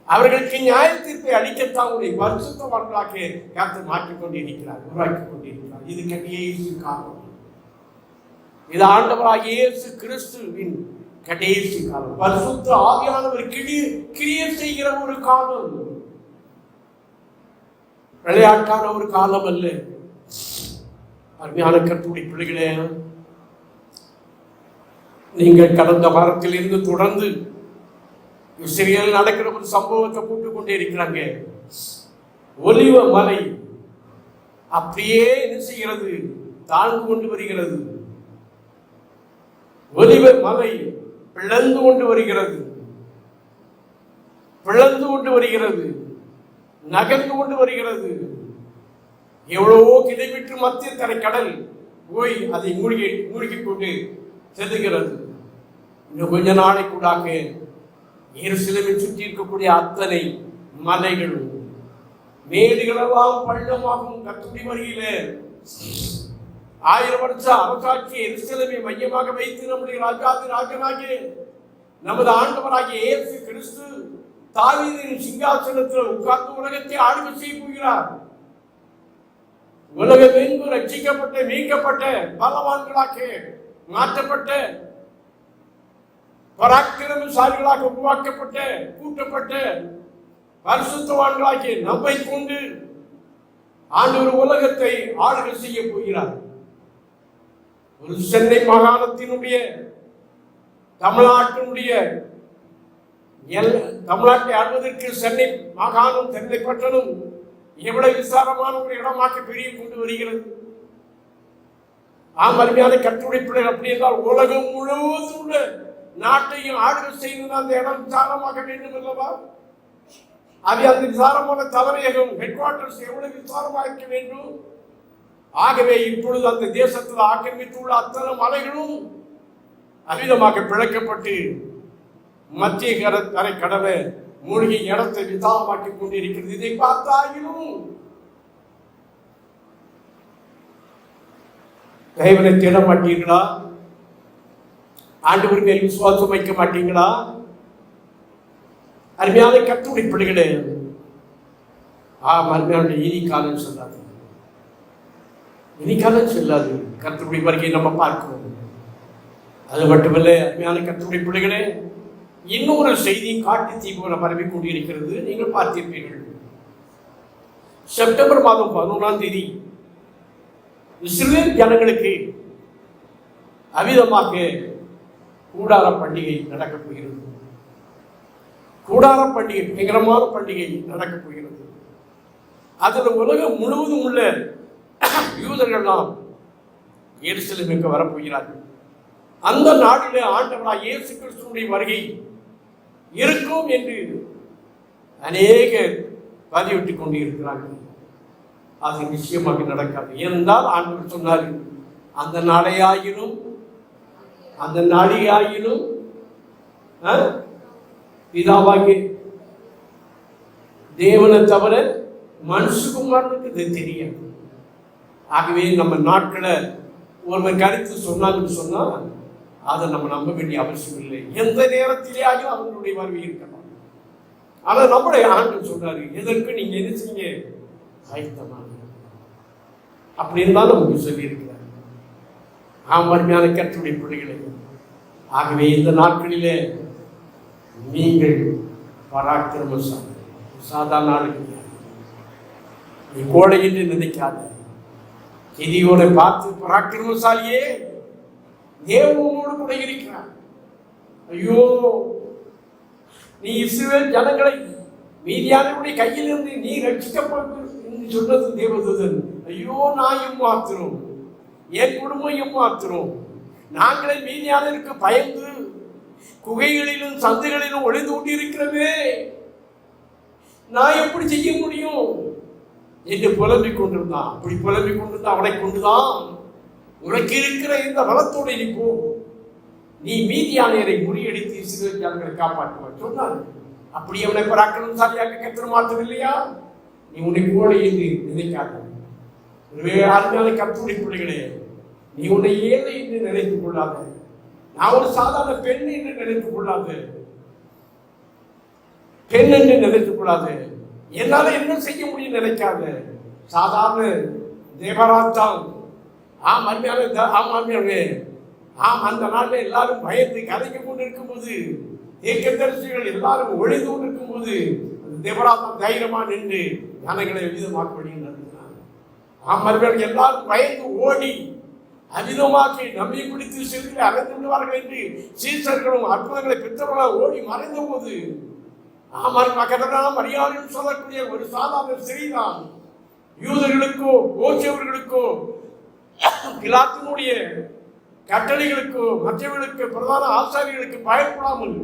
அவர்களுக்கு நியாய தீர்ப்பை அளிக்கத்தான் உன்னை பரிசுத்தவான்களாக கர்த்தர் மாற்றிக் கொண்டிருக்கிறார், உருவாக்கி கொண்டிருக்கிறார். இது கடைசி காலம். இது ஆண்டவராகிய இயேசு கிறிஸ்துவின் கடைசி காலம். பரிசுத்த ஆவியானவர் கிரியை செய்கிற ஒரு காலம், விளையாட்டான ஒரு காலம் அல்ல. அருமையான கர்த்தருடைய பிள்ளைகளே, நீங்கள் கடந்த வாரத்தில் இருந்து தொடர்ந்து இஸ்ரேலில் நடக்கிற ஒரு சம்பவத்தை கூட்டுக் கொண்டே இருக்கிறாங்க. ஒலிவ மலை அப்படியே என்ன செய்கிறது? தாழ்ந்து கொண்டு வருகிறது. ஒலிவ மலை பிளந்து கொண்டு வருகிறது, பிளந்து கொண்டு வருகிறது, நகர்ந்து கொண்டு வருகிறது. எவ்வளவோ கிலோமீட்டர் மத்திய தரை கடல் போய் அதை மூழ்கி கொண்டு செல்லுகிறது. இன்னும் கொஞ்ச நாளைக்குள்ளாக எருசலேமை சுற்றி இருக்கக்கூடிய அத்தனை மலைகளும் மேடுகளெல்லாம் பள்ளமாகும். கர்த்தருடைய வருகையில 1000 வருஷ அரசாட்சி எருசலேமை மையமாக வைத்து நம்முடைய ராஜனாகிய நமது ஆண்டவராகிய இயேசு கிறிஸ்து தாவீதின் சிங்காசனத்தில் உட்கார்ந்து உலகத்தை ஆளுகை செய்ய போகிறார். உலகமெங்கும் ரட்சிக்கப்பட்ட, மீட்கப்பட்ட, பலவான்களாக மாற்றப்பட்ட, பராக்கிரமசாலிகளாக உருவாக்கப்பட்ட, கூட்டப்பட்ட பரிசுத்தவான்களாகிய நம்மை கொண்டு ஆண்டவர் உலகத்தை ஆளுகை செய்ய போகிறார். ஒரு சென்னை மாகாணத்தினுடைய தமிழ்நாட்டை ஆள்வதற்கு சென்னை மாகாணம், சென்னை பட்டணம் எவ்வளவு விசாரமான ஒரு இடமாக பெரிய கொண்டு வருகிறது. அருமையான கர்த்தருடைய பிள்ளைகள், அப்படி என்றால் உலகம் முழுவதும் உள்ள நாட்டையும் ஆளுகை செய்து அந்த இடம் விசாரமாக வேண்டும் அல்லவா? அது அந்த விசாரமான தலைமையகம், ஹெட் குவார்டர்ஸ் எவ்வளவு விசாரமாக இருக்க வேண்டும். ஆகவே இப்பொழுது அந்த தேசத்தில் ஆக்கிரமித்துள்ள அத்தனை மலைகளும் அமிதமாக பிளக்கப்பட்டு மத்திய கரை கடலை மூழ்கி இடத்தை விசாலமாக்கி கொண்டிருக்கிறது. இதை பார்த்தாயினும் தேவனை தேட மாட்டீங்களா? ஆண்டவர் மேல் விசுவாசம் வைக்க மாட்டீங்களா? அருமையான கர்த்தருடைய பிள்ளைகளே, அருமையான இனி காலம் சொல்லாது, இனி காலம் சொல்லாது. கர்த்தருடைய வருகையை நம்ம பார்க்கிறோம். அது மட்டுமல்ல, அருமையான கர்த்தருடைய பிள்ளைகளே, இன்னொரு செய்தியை காட்டு தீ போல பரவி கொண்டிருக்கிறது. நீங்கள் பார்த்திருப்பீர்கள். செப்டம்பர் மாதம் 11ஆம் தேதி இஸ்ரேல் ஜனங்களுக்கு அவிதமாக கூடார பண்டிகை நடக்கப் போகிறது. கூடார பண்டிகை, பயங்கரமான பண்டிகை நடக்கப் போகிறது. அதில் உலகம் முழுவதும் உள்ள யூதர்கள்லாம் எருசலேமுக்கு வரப்போகிறார்கள். அந்த நாட்டிலே ஆண்டவராக இயேசு கிறிஸ்துவினுடைய வருகை இருக்கும் என்று அநேகர் பதிவிட்டுக் கொண்டு இருக்கிறார்கள். அது நிச்சயமாக நடக்காது. ஏனென்றால் ஆண்டவர் சொன்னார், அந்த நாளையாயினும் அந்த நாளையாயினும் பிதாவாகிய தேவனை தவிர மனுஷகுமாரனுக்கு இது தெரியாது. ஆகவே நம்ம நாட்களை ஒருவர் கருத்து சொன்னாங்கன்னு சொன்னால் அதை நம்ம நம்ப வேண்டிய அவசியம் இல்லை. எந்த நேரத்திலேயாயும் அவங்களுடைய வருகை இருக்கலாம். ஆனால் நம்முடைய ஆண்டு சொன்னாரு, எதற்கு நீங்க என்ன செய்ய ஆயத்தமாக அப்படின்னு தான் நமக்கு சொல்லியிருக்கிறார். அருமையான கர்த்தருடைய பிள்ளைகளே, ஆகவே இந்த நாட்களிலே நீங்கள் பராக்கிரமசாலி, சாதாரண ஆளுங்க. நீ கோடை என்று நினைக்காத. கிதியோனை பார்த்து, பராக்கிரமசாலியே, தேவனோடு கூட இருக்கிறார். ஐயோ, நீ இஸ்ரவேல் ஜனங்களை மீதியானவருடைய கையிலிருந்து நீ ரட்சிக்கப்பட்டு சொன்னது தேவதூதன். ஐயோ, நான் ஏமாத்துறோம், என் குடும்பம் ஏமாத்துறோம். நாங்களே மீதியானவருக்கு பயந்து குகைகளிலும் சந்தைகளிலும் ஒளிந்து கொண்டிருக்கிறதே, நான் எப்படி செய்ய முடியும் என்று புலம்பிக் கொண்டிருந்தான். அப்படி புலம்பிக் கொண்டிருந்தான். அவனை கொண்டுதான் உனக்கு இருக்கிற இந்த பலத்தோடு நீ போ, நீ மீதியானரை முறியடித்து இஸ்ரவேல் ஜனங்களை காப்பாற்றுவார் சொன்னார். அப்படி அவனை பராக்கிரமசாலியாக கர்த்தர் மாற்றவில்லையா? நீ உன்னை கோடை என்று நினைக்காத. அருமையான கர்த்தருடைய பிள்ளைகளே, நீ உன்னை ஏழை என்று நினைத்துக் கொள்ளாத. நான் ஒரு சாதாரண பெண் என்று நினைத்துக் கொள்ளாது. பெண் என்று நினைத்துக் கொள்ளாது. என்னால என்ன செய்ய முடியும் நினைக்காத. சாதாரண தேவராத்தான். அந்த நாளில் எல்லாரும் பயந்து கதைக்கு கொண்டிருக்கும் போது, தீர்க்கதரிசிகள் எல்லாரும் ஒழிந்து கொண்டிருக்கும் போது, தேவராத்தான் தைரியமா நின்று ஜனங்களை விதமாக்கபடி நடத்தினார். எல்லாரும் பயந்து ஓடி அமிதமாக்கி நம்மை பிடித்து செல்களை அடைந்து விடுவார்கள் என்று சீசர்களும் அற்புதங்களை பெற்றவர்களாக ஓடி மறைந்த போது, மரியாதையும் சொல்லக்கூடிய ஒரு சாதாரண ஸ்திரீதான் யூதர்களுக்கோ கோச்சவர்களுக்கோ பிலாத்தினுடைய கட்டளைகளுக்கோ மற்றவர்களுக்கு பிரதான ஆசாரியர்களுக்கு பயப்படாமல்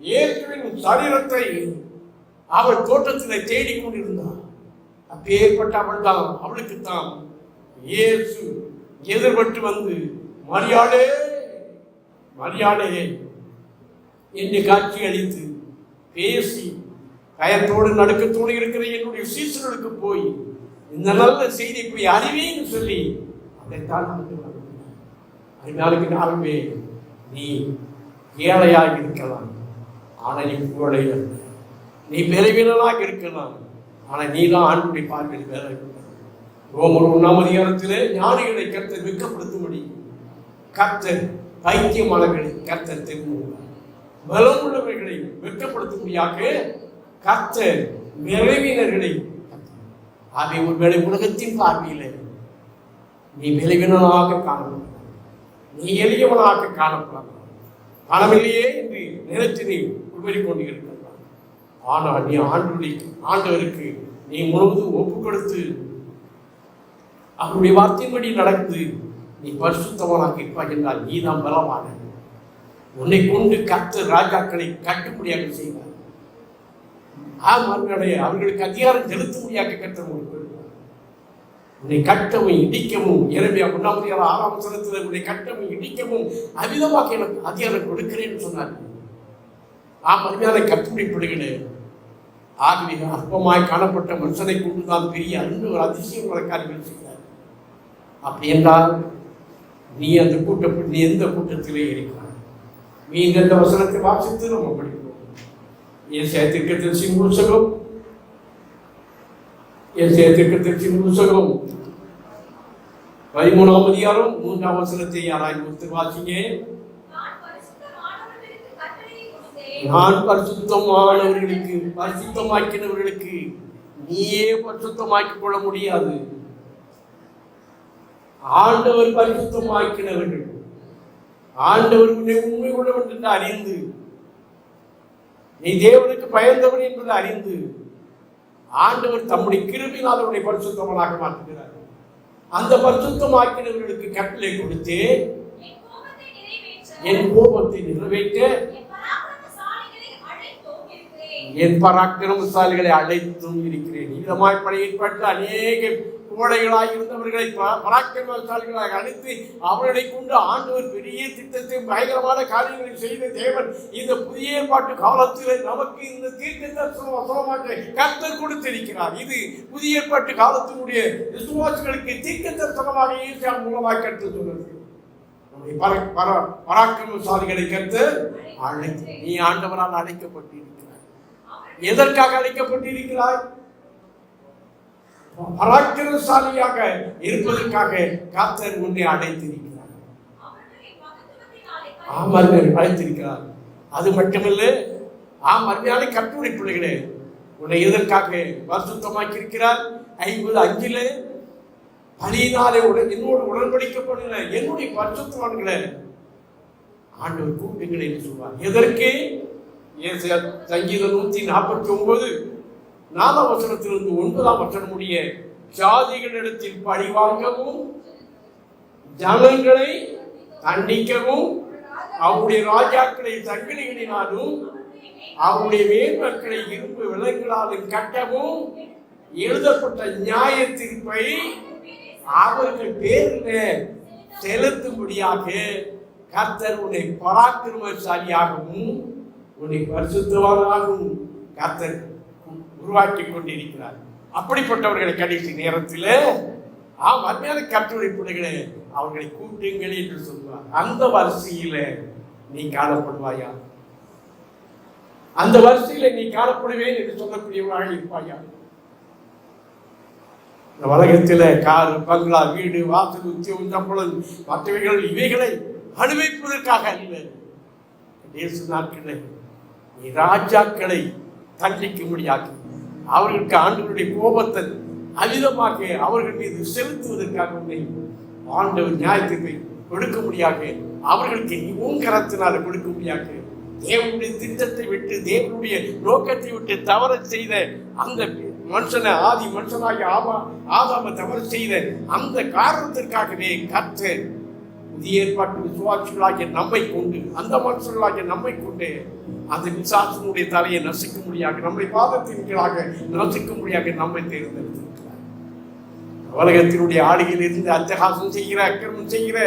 இயேசுவின் சரீரத்தை அவள் தோட்டத்தில் தேடிக்கொண்டிருந்தார். அப்பேற்பட்ட அவள் தான், அவளுக்குத்தான் இயேசு எதிர்பட்டு வந்து, மரியாதை மரியாதை என்று காட்சி அளித்து பேசி பயத்தோடு நடுக்கத்தோடு இருக்கிற என்னுடைய சீசர்களுக்கு போய் இந்த நல்ல செய்தி போய் அறிவேன்னு சொல்லி அதைத்தான் அறிஞருக்கு நாளுமே நீ ஏழையாக இருக்கலாம், ஆனால் நீ கோழை அல்ல. நீ பலவீனனாக இருக்கலாம், ஆனால் நீ தான் ஆண்டுடைய பார்வையில் வேலை. ரோமர் 1ஆம் அதிகாரத்திலே ஞானிகளை கர்த்தர் வெட்கப்படுத்தும்படி கர்த்தர் பைத்தியமானவர்களை கர்த்தர் தெரிந்துள்ளார். பலம் உள்ளவர்களை வெட்கப்படுத்தும்படியாக கர்த்தர் நிறைவினர்களை. அதை ஒருவேளை உலகத்தின் பார்வையில் நீ பலவீனனாக காணப்படலாம், நீ எளியவனாக காணப்படலாம், பணமில்லையே என்று நினைத்து நீ உபரி கொண்டு இருக்கலாம். ஆனால் நீ ஆண்டவருக்கு நீ முழுவதும் ஒப்பு கொடுத்து அவருடைய வார்த்தையின்படி நடந்து நீ பரிசுத்தவனாக இருப்பாய் என்றால் நீ தான் பலமான. உன்னை கொண்டு கர்த்தர் ராஜாக்களை கட்டுப்படியாக செய்வார். அவர்களுக்கு அதிகாரம் செலுத்தும்படியாக கர்த்தர் உன்னை கட்டவும் இடிக்கவும், எரேமியா 1ஆம் அதிகாரம் 6ஆம் வசனத்தில் உன்னை கட்டவும் இடிக்கவும் அவ்விதமாக எனக்கு அதிகாரம் கொடுக்கிறேன்னு சொன்னார். அருமையான கர்த்தருடைய பிள்ளைகளே, ஆகவே அற்பமாய் காணப்பட்ட மனுஷனை கொண்டுதான் பெரிய அன்பு ஒரு அதிசயம் காரியங்கள் செய்தார். அப்படி என்றால் நீ அந்த கூட்டப்பட்டு நீ எந்த கூட்டத்திலே இருக்கிறாய்? நீ இந்த வசனத்தை வாசித்து நம்ம படிப்போம். ஏசாயா தீர்க்கதரிசியின் புத்தகம் 13ஆம் அதிகாரம் 3ஆம் வசனத்தை யாராவது வாசிங்க. நான் பரிசுத்தமானவர்களுக்கு பரிசுத்தமாக்கினவர்களுக்கு நீயே பரிசுத்தமாக்கிக் கொள்ள முடியாது. ஆண்டவர் பரிசுத்தமாக்கினவர்கள், ஆண்டவர் உன்னை உண்மை உள்ளவன் என்று அறிந்து நீ தேவனுக்கு பயந்தவன் என்பதை அறிந்து ஆண்டவர் தம்முடைய கிருபையினால் அவனை பரிசுத்தவனாக மாற்றுகிறார். அந்த பரிசுத்தமாக்கினவர்களுக்கு கட்டளை கொடுத்து என் கோபத்தை நிறைவேற்ற என் பராக்கிரமசாலிகளை அழைத்தும் இருக்கிறேன். இதமாய் படையப்பட்ட அநேக கோடைகளாக இருந்தவர்களை பராக்கிரமசாலிகளாக அழைத்து அவர்களை கொண்டு ஆண்டவர் பெரிய திட்டத்தை பயங்கரமான காரியங்களை செய்த தேவன் இந்த புதிய ஏற்பாட்டு காலத்தில் நமக்கு இந்த தீர்க்க தரிசன வசனமாக கர்த்தர் கொடுத்திருக்கிறார். இது புதிய ஏற்பாட்டு காலத்தினுடைய விசுவாசிகளுக்கு தீர்க்க தரிசனமாக ஈசா மூலமாக கற்று சொன்னது. பராக்கிரமசாலிகளை கர்த்தர் அழைத்து நீ ஆண்டவரால் அழைக்கப்பட்டிருக்கிறாய். எதற்காக அழைக்கப்பட்டிருக்கிறாய்? பராக்கிரமசாலியாக இருப்பதற்காக கர்த்தர் உன்னை அழைத்திருக்கிறார். அழைத்திருக்கிறார். அது மட்டுமல்ல, அருமையான கர்த்தருடைய பிள்ளைகளே, உன்னை எதற்காக பரிசுத்தமாக்கி இருக்கிறார்? 50:5 பலியினாலே என்னோடு உடன்படிக்கப்படுகிற என்னுடைய பரிசுத்தவான்களை ஆண்டவர் கூப்பிடுங்கள் என்று சொல்வார். எதற்கு? சங்கீதம் 149 4ஆம் வசனத்திலிருந்து 9ஆம் வசனம் முடிய ஜாதிகளிடத்தில் பழி வாங்கவும் ஜனங்களை தண்டிக்கவும் அவருடைய ராஜாக்களை சங்கிலிகளினாலும் அவருடைய மேன்மக்களை இரும்பு விலங்குகளாலும் கட்டவும் எழுதப்பட்ட நியாய தீர்ப்பை அவர்கள் பேரில் செலுத்தும்படியாக கர்த்தர் உன்னை பராக்கிரமசாலியாகவும் உன்னை பரிசுத்தவானாகவும் கர்த்தர் உருவாக்கி கொண்டிருக்கிறார். அப்படிப்பட்டவர்களை கடைசி நேரத்தில் அருமையான கர்த்தருடைய பிள்ளைகளை அவர்களை கூட்டுங்கள் என்று சொல்வார். அந்த வரிசையில நீ காணப்படுவாயா? அந்த வரிசையில நீ காணப்படுவேன் என்று சொல்லக்கூடியவராக இருப்பாயா? இந்த உலகத்தில் கார், பங்களா, வீடு, வாசல், உத்தியோகம், சம்பளம் மற்றவைகள் இவைகளை அனுபவிப்பதற்காக அல்ல. தேச நாட்களை நீ ராஜாக்களை தண்டிக்கும்படியாக அவர்களுக்கு ஆண்டவருடைய கோபத்தை அதிகமாக அவர்கள் மீது செலுத்துவதற்காக உன்னை ஆண்டவர் நியாயத்தை கொடுக்க முடியாக அவர்களுக்கு உன் கரத்தினால கொடுக்க முடியாக தேவனுடைய திட்டத்தை விட்டு தேவனுடைய நோக்கத்தை விட்டு தவற செய்த அந்த மனுஷனை ஆதி மனுஷனாகி ஆதாம தவறு செய்த அந்த காரணத்திற்காகவே கர்த்தர் புதிய ஏற்பாட்டு விசுவாசிகளாகிய நம்மை கொண்டு அந்த மனுஷர்களாகிய நம்மை கொண்டு அந்த விசுவாசனுடைய தலையை நசிக்க முடியாது நம்முடைய பாதத்தின் கீழாக நசிக்க முடியாது நம்மை தேர்ந்தெடுத்திருக்கிறார். உலகத்தினுடைய ஆளுகையில் இருந்து அட்டகாசம் செய்கிற அக்கிரமம் செய்கிற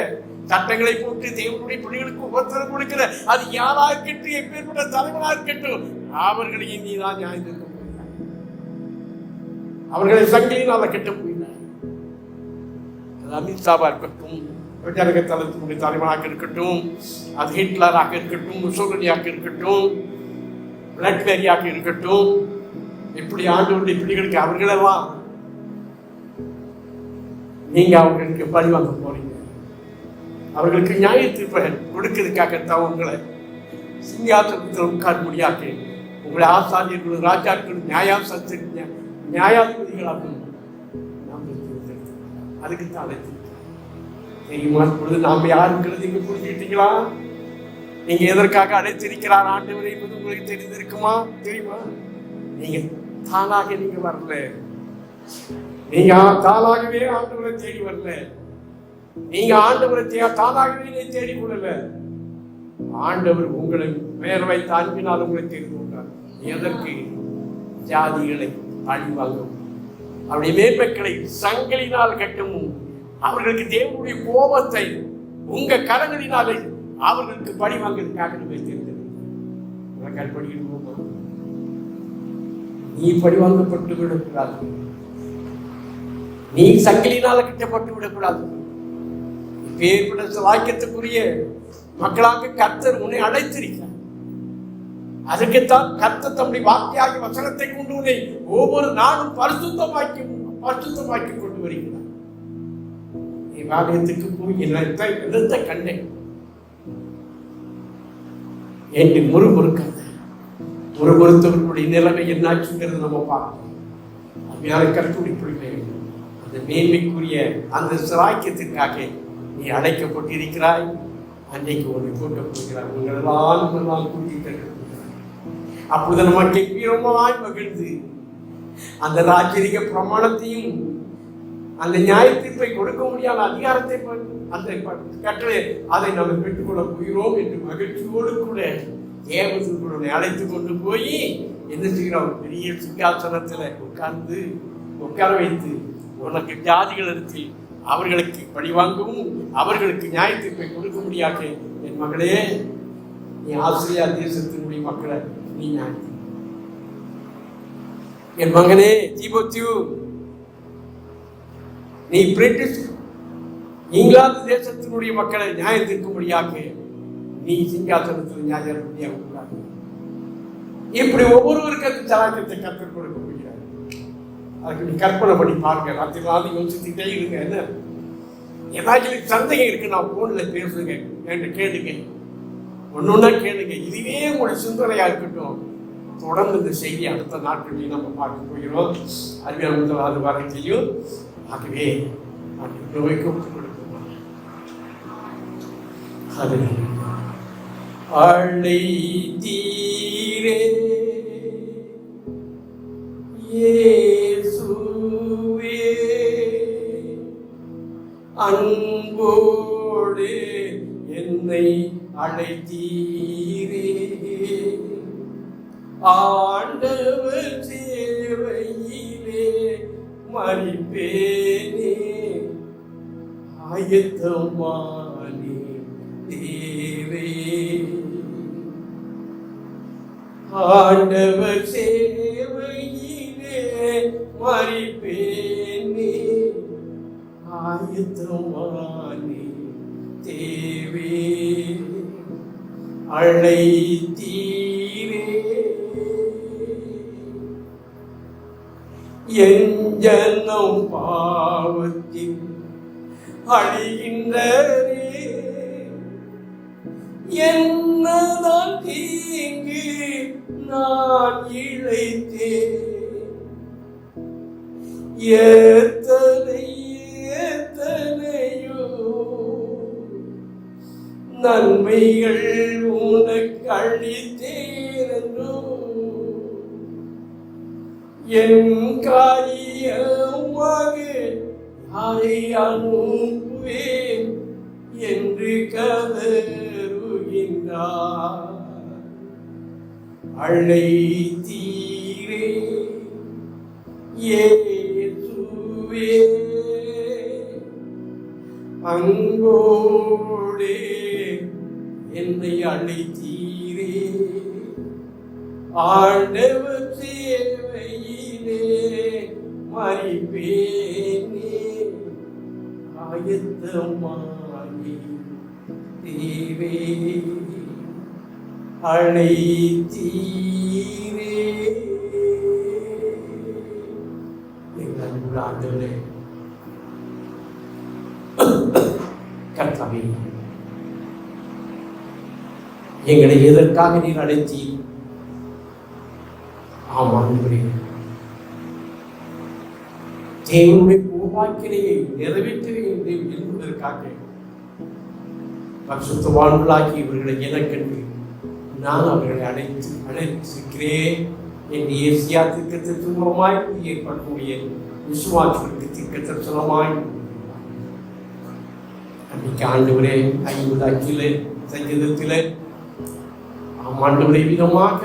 சட்டங்களை போட்டு தேவனுடைய பிள்ளைகளுக்கு உபத்திரம் கொடுக்கிற அது யாராக இருக்கட்டும் எப்பேற்பட்ட தலைவனாக இருக்கட்டும் அவர்களையும் நீதான் நியாயத்திற்கு போகிறார். அவர்களை சங்கிலினால் கெட்ட போகிறார். அது அமித்ஷாவா இருக்கட்டும், தளத்தினுடைய தலைவனாக இருக்கட்டும், அது ஹிட்லராக இருக்கட்டும், முசோலினியாக இருக்கட்டும், பிளாட்பேரியாக இருக்கட்டும், இப்படி ஆண்டவருடைய பிள்ளைகளுக்கு அவர்களெல்லாம் நீங்க அவர்களுக்கு பழி வாங்க போறீங்க. அவர்களுக்கு நியாய தீர்ப்பை கொடுக்கிறதுக்காகத்தான் உங்களை சிங்காசனத்தில் உட்கார முடியாது. உங்களை ஆசாரியர்களும் ராஜாக்களும் நியாயாதிபதிகளாகும் அதுக்கு தான் தெரியுமா? இப்பொழுது நாம் யாருங்கிறது நீங்க புரிஞ்சுக்கிட்டீங்களா? நீங்க எதற்காக அழைத்திருக்கிறார் ஆண்டவரை என்பது உங்களுக்கு தெரிந்திருக்குமா? தெரியுமா? நீங்க தானாக நீங்க வரல. நீங்க தானாகவே ஆண்டவரை தேடி வரல. நீங்க ஆண்டவரை தானாகவே தேடி கொள்ளல. ஆண்டவர் உங்களை பெயர் வைத்து அன்பினால் உங்களை தெரிந்து கொண்டார். எதற்கு? ஜாதிகளை அழிவாங்கும் அவருடைய மேன்மக்களை சங்கிலினால் கட்டவும் அவர்களுக்கு தேவனுடைய கோபத்தை உங்க கரங்களினாலே அவர்களுக்கு பழி வாங்கிறதுக்காக தெரிந்திருக்க. நீ பழி வாங்கப்பட்டு விடக்கூடாது. நீ சங்கிலினால கட்டப்பட்டு விடக்கூடாது. இப்பேற்பட்ட வாக்கியத்துக்குரிய மக்களாக கர்த்தர் உன்னை அழைத்திருக்கிறார். அதுக்குத்தான் கர்த்தர் தம்முடைய வார்த்தையாகிய வசனத்தை கொண்டு உன்னை ஒவ்வொரு நாளும் பரிசுத்தமாக்கி கொண்டு வருகிறார். ஆலயத்துக்கு போய் என்னத்தை கண்டேன் என்று முறுமுறுத்தவர்களுடைய நிலைமை என்னாச்சுங்கிறது நம்ம பார்க்கணும். அவ்வியார கருத்துடைய பிள்ளைகள் அந்த மேன்மைக்குரிய அந்த சிராக்கியத்திற்காக நீ அழைக்கப்பட்டிருக்கிறாய். அன்னைக்கு ஒரு கூட்ட போகிறார். உங்களெல்லாம் கூட்டிட்டு அப்பொழுது நம்ம கெம்பீரமாய் மகிழ்ந்து அந்த ராஜரீக பிரமாணத்தையும் அந்த நியாய தீர்ப்பை கொடுக்க முடியாத அதிகாரத்தை அந்த கட்டளை அதை நாம் பெற்றுக்கொள்ள போகிறோம் என்று மகிழ்ச்சியோடு கூட தேவதூதனை அழைத்து கொண்டு போய் என்ன செய்கிறோம்? பெரிய சிங்காசனத்துல உட்கார வைத்து உனக்கு ஜாதிகளிடத்தில் அவர்களுக்கு பழிவாங்கவும் அவர்களுக்கு நியாய தீர்ப்பை கொடுக்க முடியாது. என் மகளே, நீ ஆசிரியா தேசத்தினுடைய மக்களை நீ நியாயம். என் மகனே தீமோத்தேயு, நீ பிரிட்டிஷ் இங்கிலாந்து தேசத்தினுடைய மக்களை நியாயம் தீர்க்கும்படியாக நீ சிங்காசனத்தில் நியாயம் கூடாது. இப்படி ஒவ்வொருவருக்கு அந்த சலாக்கத்தை கற்றுக் கொடுக்க முடியாது. அதுக்கு நீ கற்பனை பண்ணி பாருங்க. ராத்திரி நாள் யோசிச்சுட்டே இருங்க. என்ன ஏதாச்சும் சந்தேகம் இருக்கு, நான் போன்ல பேசுங்க, என்கிட்ட கேளுங்க, ஒன்னொன்னா கேளுங்க. இதுவே உங்களுடைய சிந்தனையா இருக்கட்டும். தொடர்ந்து இந்த செய்தி அடுத்த நாட்களில் நம்ம பார்க்க போகிறோம். அறிவியல் முதலாவது வாரத்தையும் ஆகவே நோய்க்கு ஒப்புக் கொடுக்கணும். அழைத்தீரே இயேசுவே, அன்போடு என்னை அழைத்தீரே, ஆண்டவர் சேவையிலே மரிப்பேனே, ஆயத்தமானே தேவே, ஆண்டவர் சேவையிலே மரிப்பேனே, ஆயத்தமானே தேவே, அழைத்தீரே என் ஜன்னம் பாவத்தின் அழிகின்றே, என்னதான் தீங்கு நான் இழைத்தேன், எத்தனையோ நன்மைகள் உனக்கு அளித்தேனோ, என் காரியமாக யாரை அனுப்புவேன் என்று கதறுகின்றார். அழைத்தீரே இயேசுவே, அன்போடே என்னை அழைத்தீரே, ஆண்டவர் சேவையிலே மரிப்பேனே, ஆயத்தமானே தேவே, அழைத்தீரே. எங்கள் ஆண்டவரே கர்த்தாவே, எங்களை எதற்காக நீர் அழைத்தீர்? ஆமாண்டவரே, தேவனுடைய பூவாக்கினையை நிறைவேற்றுகிறேன் என்பதற்காக பரிசுத்தவான்களாக்கி இவர்களை எனக்கென்று நான் அவர்களை அழைத்திருக்கிறேன் என்று ஏசியா தீர்க்கதரிசி மூலமாய் ஏற்படக்கூடிய விசுவாசத்திற்கு தீர்க்க தரிசனமாய் அன்னைக்கு ஆண்டவரே 50 அக்கில சங்கீதத்தில் ஆண்டவரை விதமாக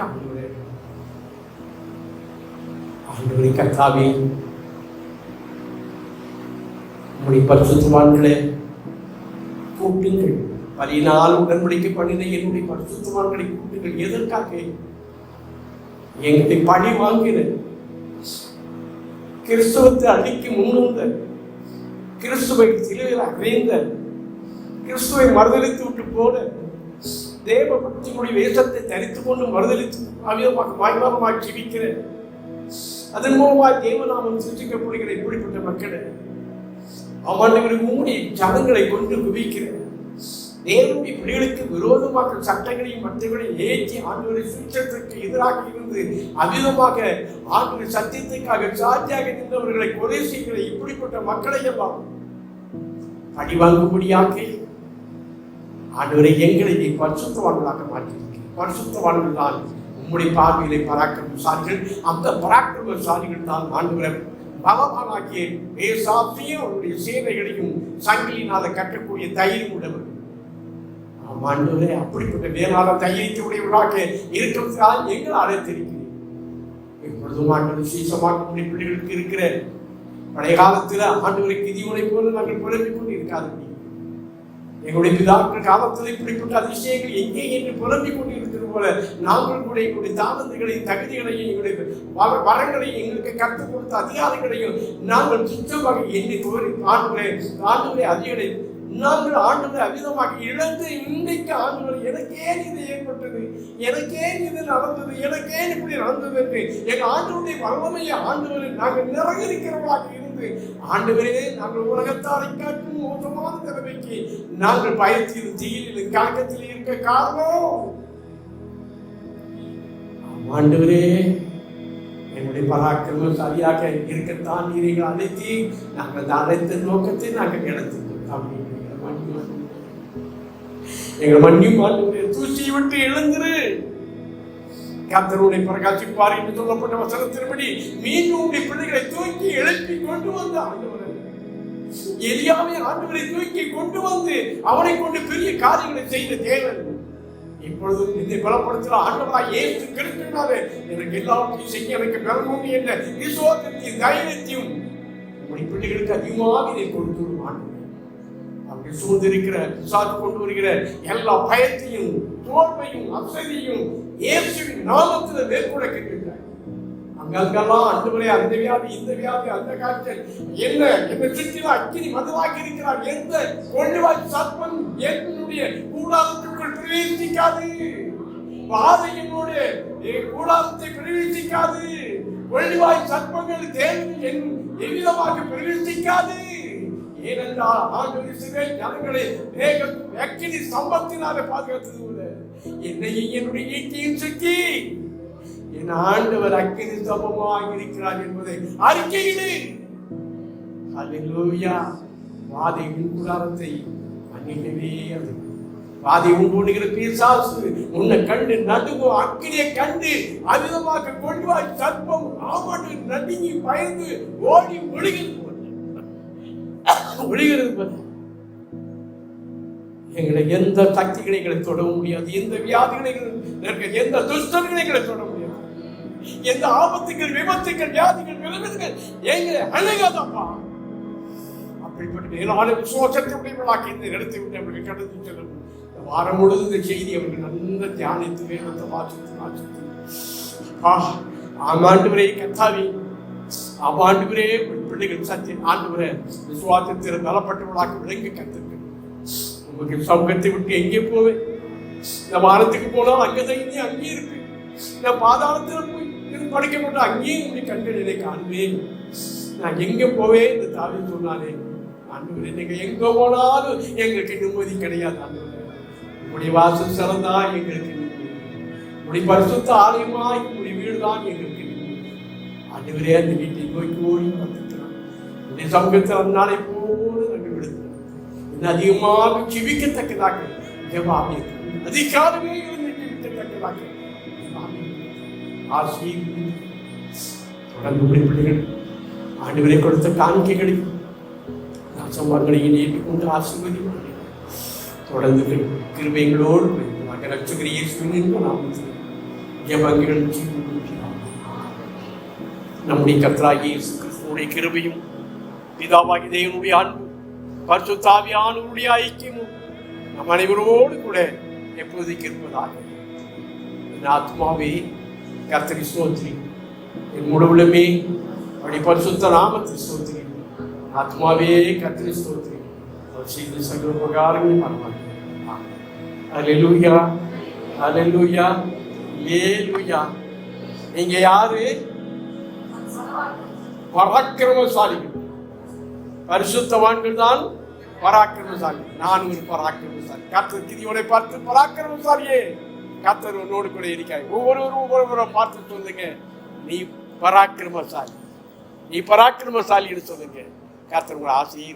ஆண்டவரை கர்த்தாவே உம்முடைய பரிசுத்தவான்களே கூட்டுங்கள், 14 உடன்படிக்கை பண்ணின என்னுடைய பரிசுத்தவான்களை கூட்டுங்கள். எதற்காக? எங்களை பழி வாங்கின, கிறிஸ்துவத்தை அழிக்கு முன்வந்த, கிறிஸ்துவை சிலுவையில் அறைந்த, கிறிஸ்துவை மறுதளித்து விட்டு போன, தேவ பக்தியுடைய வேஷத்தை தரித்துக் கொண்டு மறுதளித்து அவிதமாக வாய்மானமாக ஜீவிக்கிற, அதன் மூலமாக தேவநாமம் சிருஷ்டிக்கப்படுகிற இப்படிப்பட்ட மக்களை அவனுடைய மூடி ஜனங்களை கொண்டு குவிக்கிற, தேவனுடைய பிள்ளைகளுக்கு விரோதமாக சட்டங்களையும் மற்றங்களையும் ஏற்றி ஆண்டவரை சுற்றத்திற்கு எதிராக இருந்து அவிதமாக ஆண்டவரை சத்தியத்துக்காக சாட்சியாக நின்றவர்களை கொலை செய்கிற இப்படிப்பட்ட மக்களை எல்லாம் பழிவாங்கும்படியாக ஆண்டவரை எங்களை நீ பரிசுத்தவான்களாக மாற்றியிருக்கிறீர். பரிசுத்தவான்கள் தான் உம்முடைய பார்வையிலே பராக்கிரமசாலிகள், அந்த பராக்கிரமசாலிகள் தான் ஆண்டவரே பலவானாகிய ஏசாத்தையும் அவருடைய சேவைகளையும் சங்கிலினால கட்டக்கூடிய தைரியம் உள்ளவர். ஆண்டவரே, அப்படிப்பட்ட வேளாண் தைரியத்தை உடையவர்களாக இருக்கிறதுதான் எங்களாலே தெரிகிறேன். இப்பொழுதும் ஆண்டவர் விசேஷமாக பிள்ளைகளுக்கு இருக்கிற பழைய காலத்தில் ஆண்டவரை கிதியோனை போல நாங்கள் புலம்பிக் கொண்டு இருக்காது. எங்களுடைய பிதாக்கள் காலத்தில் இப்படிப்பட்ட அதிசயங்கள் எங்கே என்று புலம்பிக் கொண்டு இருக்கிறது போல நாங்கள் கூட எங்களுடைய தானந்துகளையும் தகுதிகளையும் எங்களுடைய வரங்களையும் எங்களுக்கு கற்றுக் கொடுத்த அதிகாரங்களையும் நாங்கள் சுத்தமாக எண்ணி தோறி ஆண்டவரை அதிகளை நாங்கள் ஆண்டவரை அவிதமாக இழந்து இன்றைக்கு ஆண்டவர் எனக்கேன் இது ஏற்பட்டது, எனக்கேன் இது நடந்தது, எனக்கேன் இப்படி நடந்தது என்று எங்கள் ஆண்டவருடைய வல்லமையை ஆண்டவரை நாங்கள் நிராகரிக்கிறவர்களாக இருந்து ஆண்டவரே நாங்கள் உலகத்தாரை காட்டும் மோசமான நிலைமைக்கு நாங்கள் பயத்திலும் தீயிலும் கலக்கத்தில் இருக்க காரணம் ஆண்டவரே என்னுடைய பராக்கிரமம் சரியாக இருக்கத்தான் நீரை அழைத்தி நாங்கள் அழைத்த நோக்கத்தை நாங்கள் எடுத்துக்கொண்டோம். எங்கள் மண்ணியும் ஆண்டவரே தூசியை விட்டு எழுந்திரு, கர்த்தருடைய பிரகாசிப்பார் என்று சொல்லப்பட்ட வசனத்தின்படி மீண்டும் உடைய பிள்ளைகளை தூக்கி எழுப்பி கொண்டு வந்த ஆண்டவரே, எலியாவை ஆண்டவரை தூக்கி கொண்டு வந்து அவனை கொண்டு பெரிய காரியங்களை செய்த தேவன் இப்பொழுது என்னை பலப்படுத்துகிற ஆண்டவராய் இயேசு கிறிஸ்துவினாலே எனக்கு எல்லாவற்றையும் செய்ய எனக்கு பெறணும் என்ற விசுவாசத்தையும் தைரியத்தையும் உடைய பிள்ளைகளுக்கு அதிகமாக இதை கொடுத்து ஆண்டவர் அவர்கள் சூழ்ந்திருக்கிற விசாரித்து கொண்டு வருகிற எல்லா பயத்தையும் தோல்வையும் அசதியும் இயேசுவின் நாமத்தில் மேற்கொள்ள கேட்கிறார். அங்கெல்லாம் ஆண்டவரே அந்த வியாதி இந்த வியாதி அந்த காய்ச்சல் என்ன சுற்றிலும் அக்கினி மதுவாகி இருக்கிறார். எந்த கொள்ளுவாய் சர்ப்பம் என்னுடைய கூடாரத்திற்குள் பிரவேசிக்காது, பாதையினுடைய கூடாரத்தை பிரவேசிக்காது, கொள்ளுவாய் சர்ப்பங்கள் தேவன் எவ்விதமாக பிரவேசிக்காது. ஏனென்றால் ஆண்டவர் இஸ்ரவேல் ஜனங்களை அக்கினி சம்பத்தினாலே பாதுகாத்தது போல என்னையும் என்னுடைய ஈட்டியும் சுற்றி என் ஆண்டவர் அக்கினி சம்பமாக இருக்கிறார் என்பதை அறிக்கையிடு. ஹல்லேலூயா. வாதை கூடாரத்தை அன்னிக்கவே அது வாதை உண்டுகிற பிசாசு உன்னை கண்டு நடுங்கும், அக்கினியை கண்டு அவிதமாக கொள்வாய் சர்ப்பம் ஆமாண்டு நடுங்கி பயந்து ஓடி ஒழுகிறது எங்களை எந்த சக்திகளை எங்களை தொட முடியாது, எந்த வியாதிகளை எந்த துஷ்டங்களை எங்களை தொட முடியாது, எந்த ஆபத்துகள் விபத்துகள் வியாதிகள் விளைவுகள் எங்களை அழகாதப்பா. அப்படிப்பட்ட மேலான விசுவாசத்தை உடையவர்களாக இந்த இடத்தை விட்டு அவர்கள் கடந்து செல்லும். வாரம் முழுவதும் இந்த செய்தி அவர்கள் நல்ல தியானித்து வேதத்தை வாசித்து ஆமாண்டுவரே கத்தாவி ஆமாண்டுவரே பிள்ளைகள் சத்தியம் ஆண்டுவரே விசுவாசத்தில் நலப்பட்டவர்களாக விளங்கி கத்துக்கு உங்களுக்கு சமூகத்தை விட்டு எங்கே போவேன்? இந்த வாரத்துக்கு போனால் அங்கேதான் அங்கே இருக்கு, நான் பாதாளத்தில் போய் படைக்கப்பட்ட அங்கேயும் உங்களுடைய கண்களிலே காண்பேன். நான் எங்க போவேன் என்று தாவீது சொன்னானே, ஆண்டவரே நீங்க எங்க போனாலும் எங்களுக்கு நிம்மதி கிடையாது. ஆண்டவரே உங்களுடைய வாசல் சிறந்தா எங்களுக்கு நிம்மதி, உங்களுடைய பரிசுத்த ஆலயமா உங்களுடைய வீடுதான் எங்களுக்கு நிம்மதி. ஆண்டவரே அந்த வீட்டை நோக்கி ஓடி வந்துக்கிறான். உங்களுடைய சமூகத்தில் அந்நாளை போல நாங்கள் விடுக்கிறோம். இன்னும் அதிகமாக ஜீவிக்கத்தக்கதாக ஜெபம் அதிகாரமே இருந்து ஜீவிக்கத்தக்கதாக தொடர்ந்து பிள்ளைகள் ஆண்டவரை கொடுத்த காணிக்கைகளை சம்பவங்களையும் ஏற்றுக்கொண்டு ஆசீர்வதி தொடர்ந்து கிருபைகளோடு ஜெபங்கள் நம்முடைய கர்த்தராகிய இயேசு கிறிஸ்துவினுடைய கிருபையும் பிதாவாகிய தேவனுடைய அன்பு பரிசுத்த ஆவியானவருடைய ஐக்கியமும் நம் அனைவரோடு கூட எப்போதைக்கு இருப்பதாக. என் ஆத்மாவே கர்த்தரை ஸ்தோத்திரி, என் முழுவலுமே அவருடைய பரிசுத்த நாமத்தை ஸ்தோத்திரி. ஆத்மாவே கர்த்தரை ஸ்தோத்திரி, அவர் செய்த சகல உபகாரங்களை மறவாதே. அல்லேலூயா அல்லேலூயா அல்லேலூயா. நீங்க யாரு? பராக்கிரமசாலிகள். பரிசுத்தவான்கள் தான் பராக்கிரமசாலி. நான் ஒரு பராக்கிரமசாலி. கர்த்தர் கிதியோனை பார்த்து பராக்கிரமசாலியே கர்த்தர் உன்னோடு கூட இருக்காய். ஒவ்வொருவரும் பார்த்து சொல்லுங்க, நீ பராக்கிரமசாலி, நீ பராக்கிரமசாலின்னு சொல்லுங்க. கர்த்தர் உங்களை ஆசையை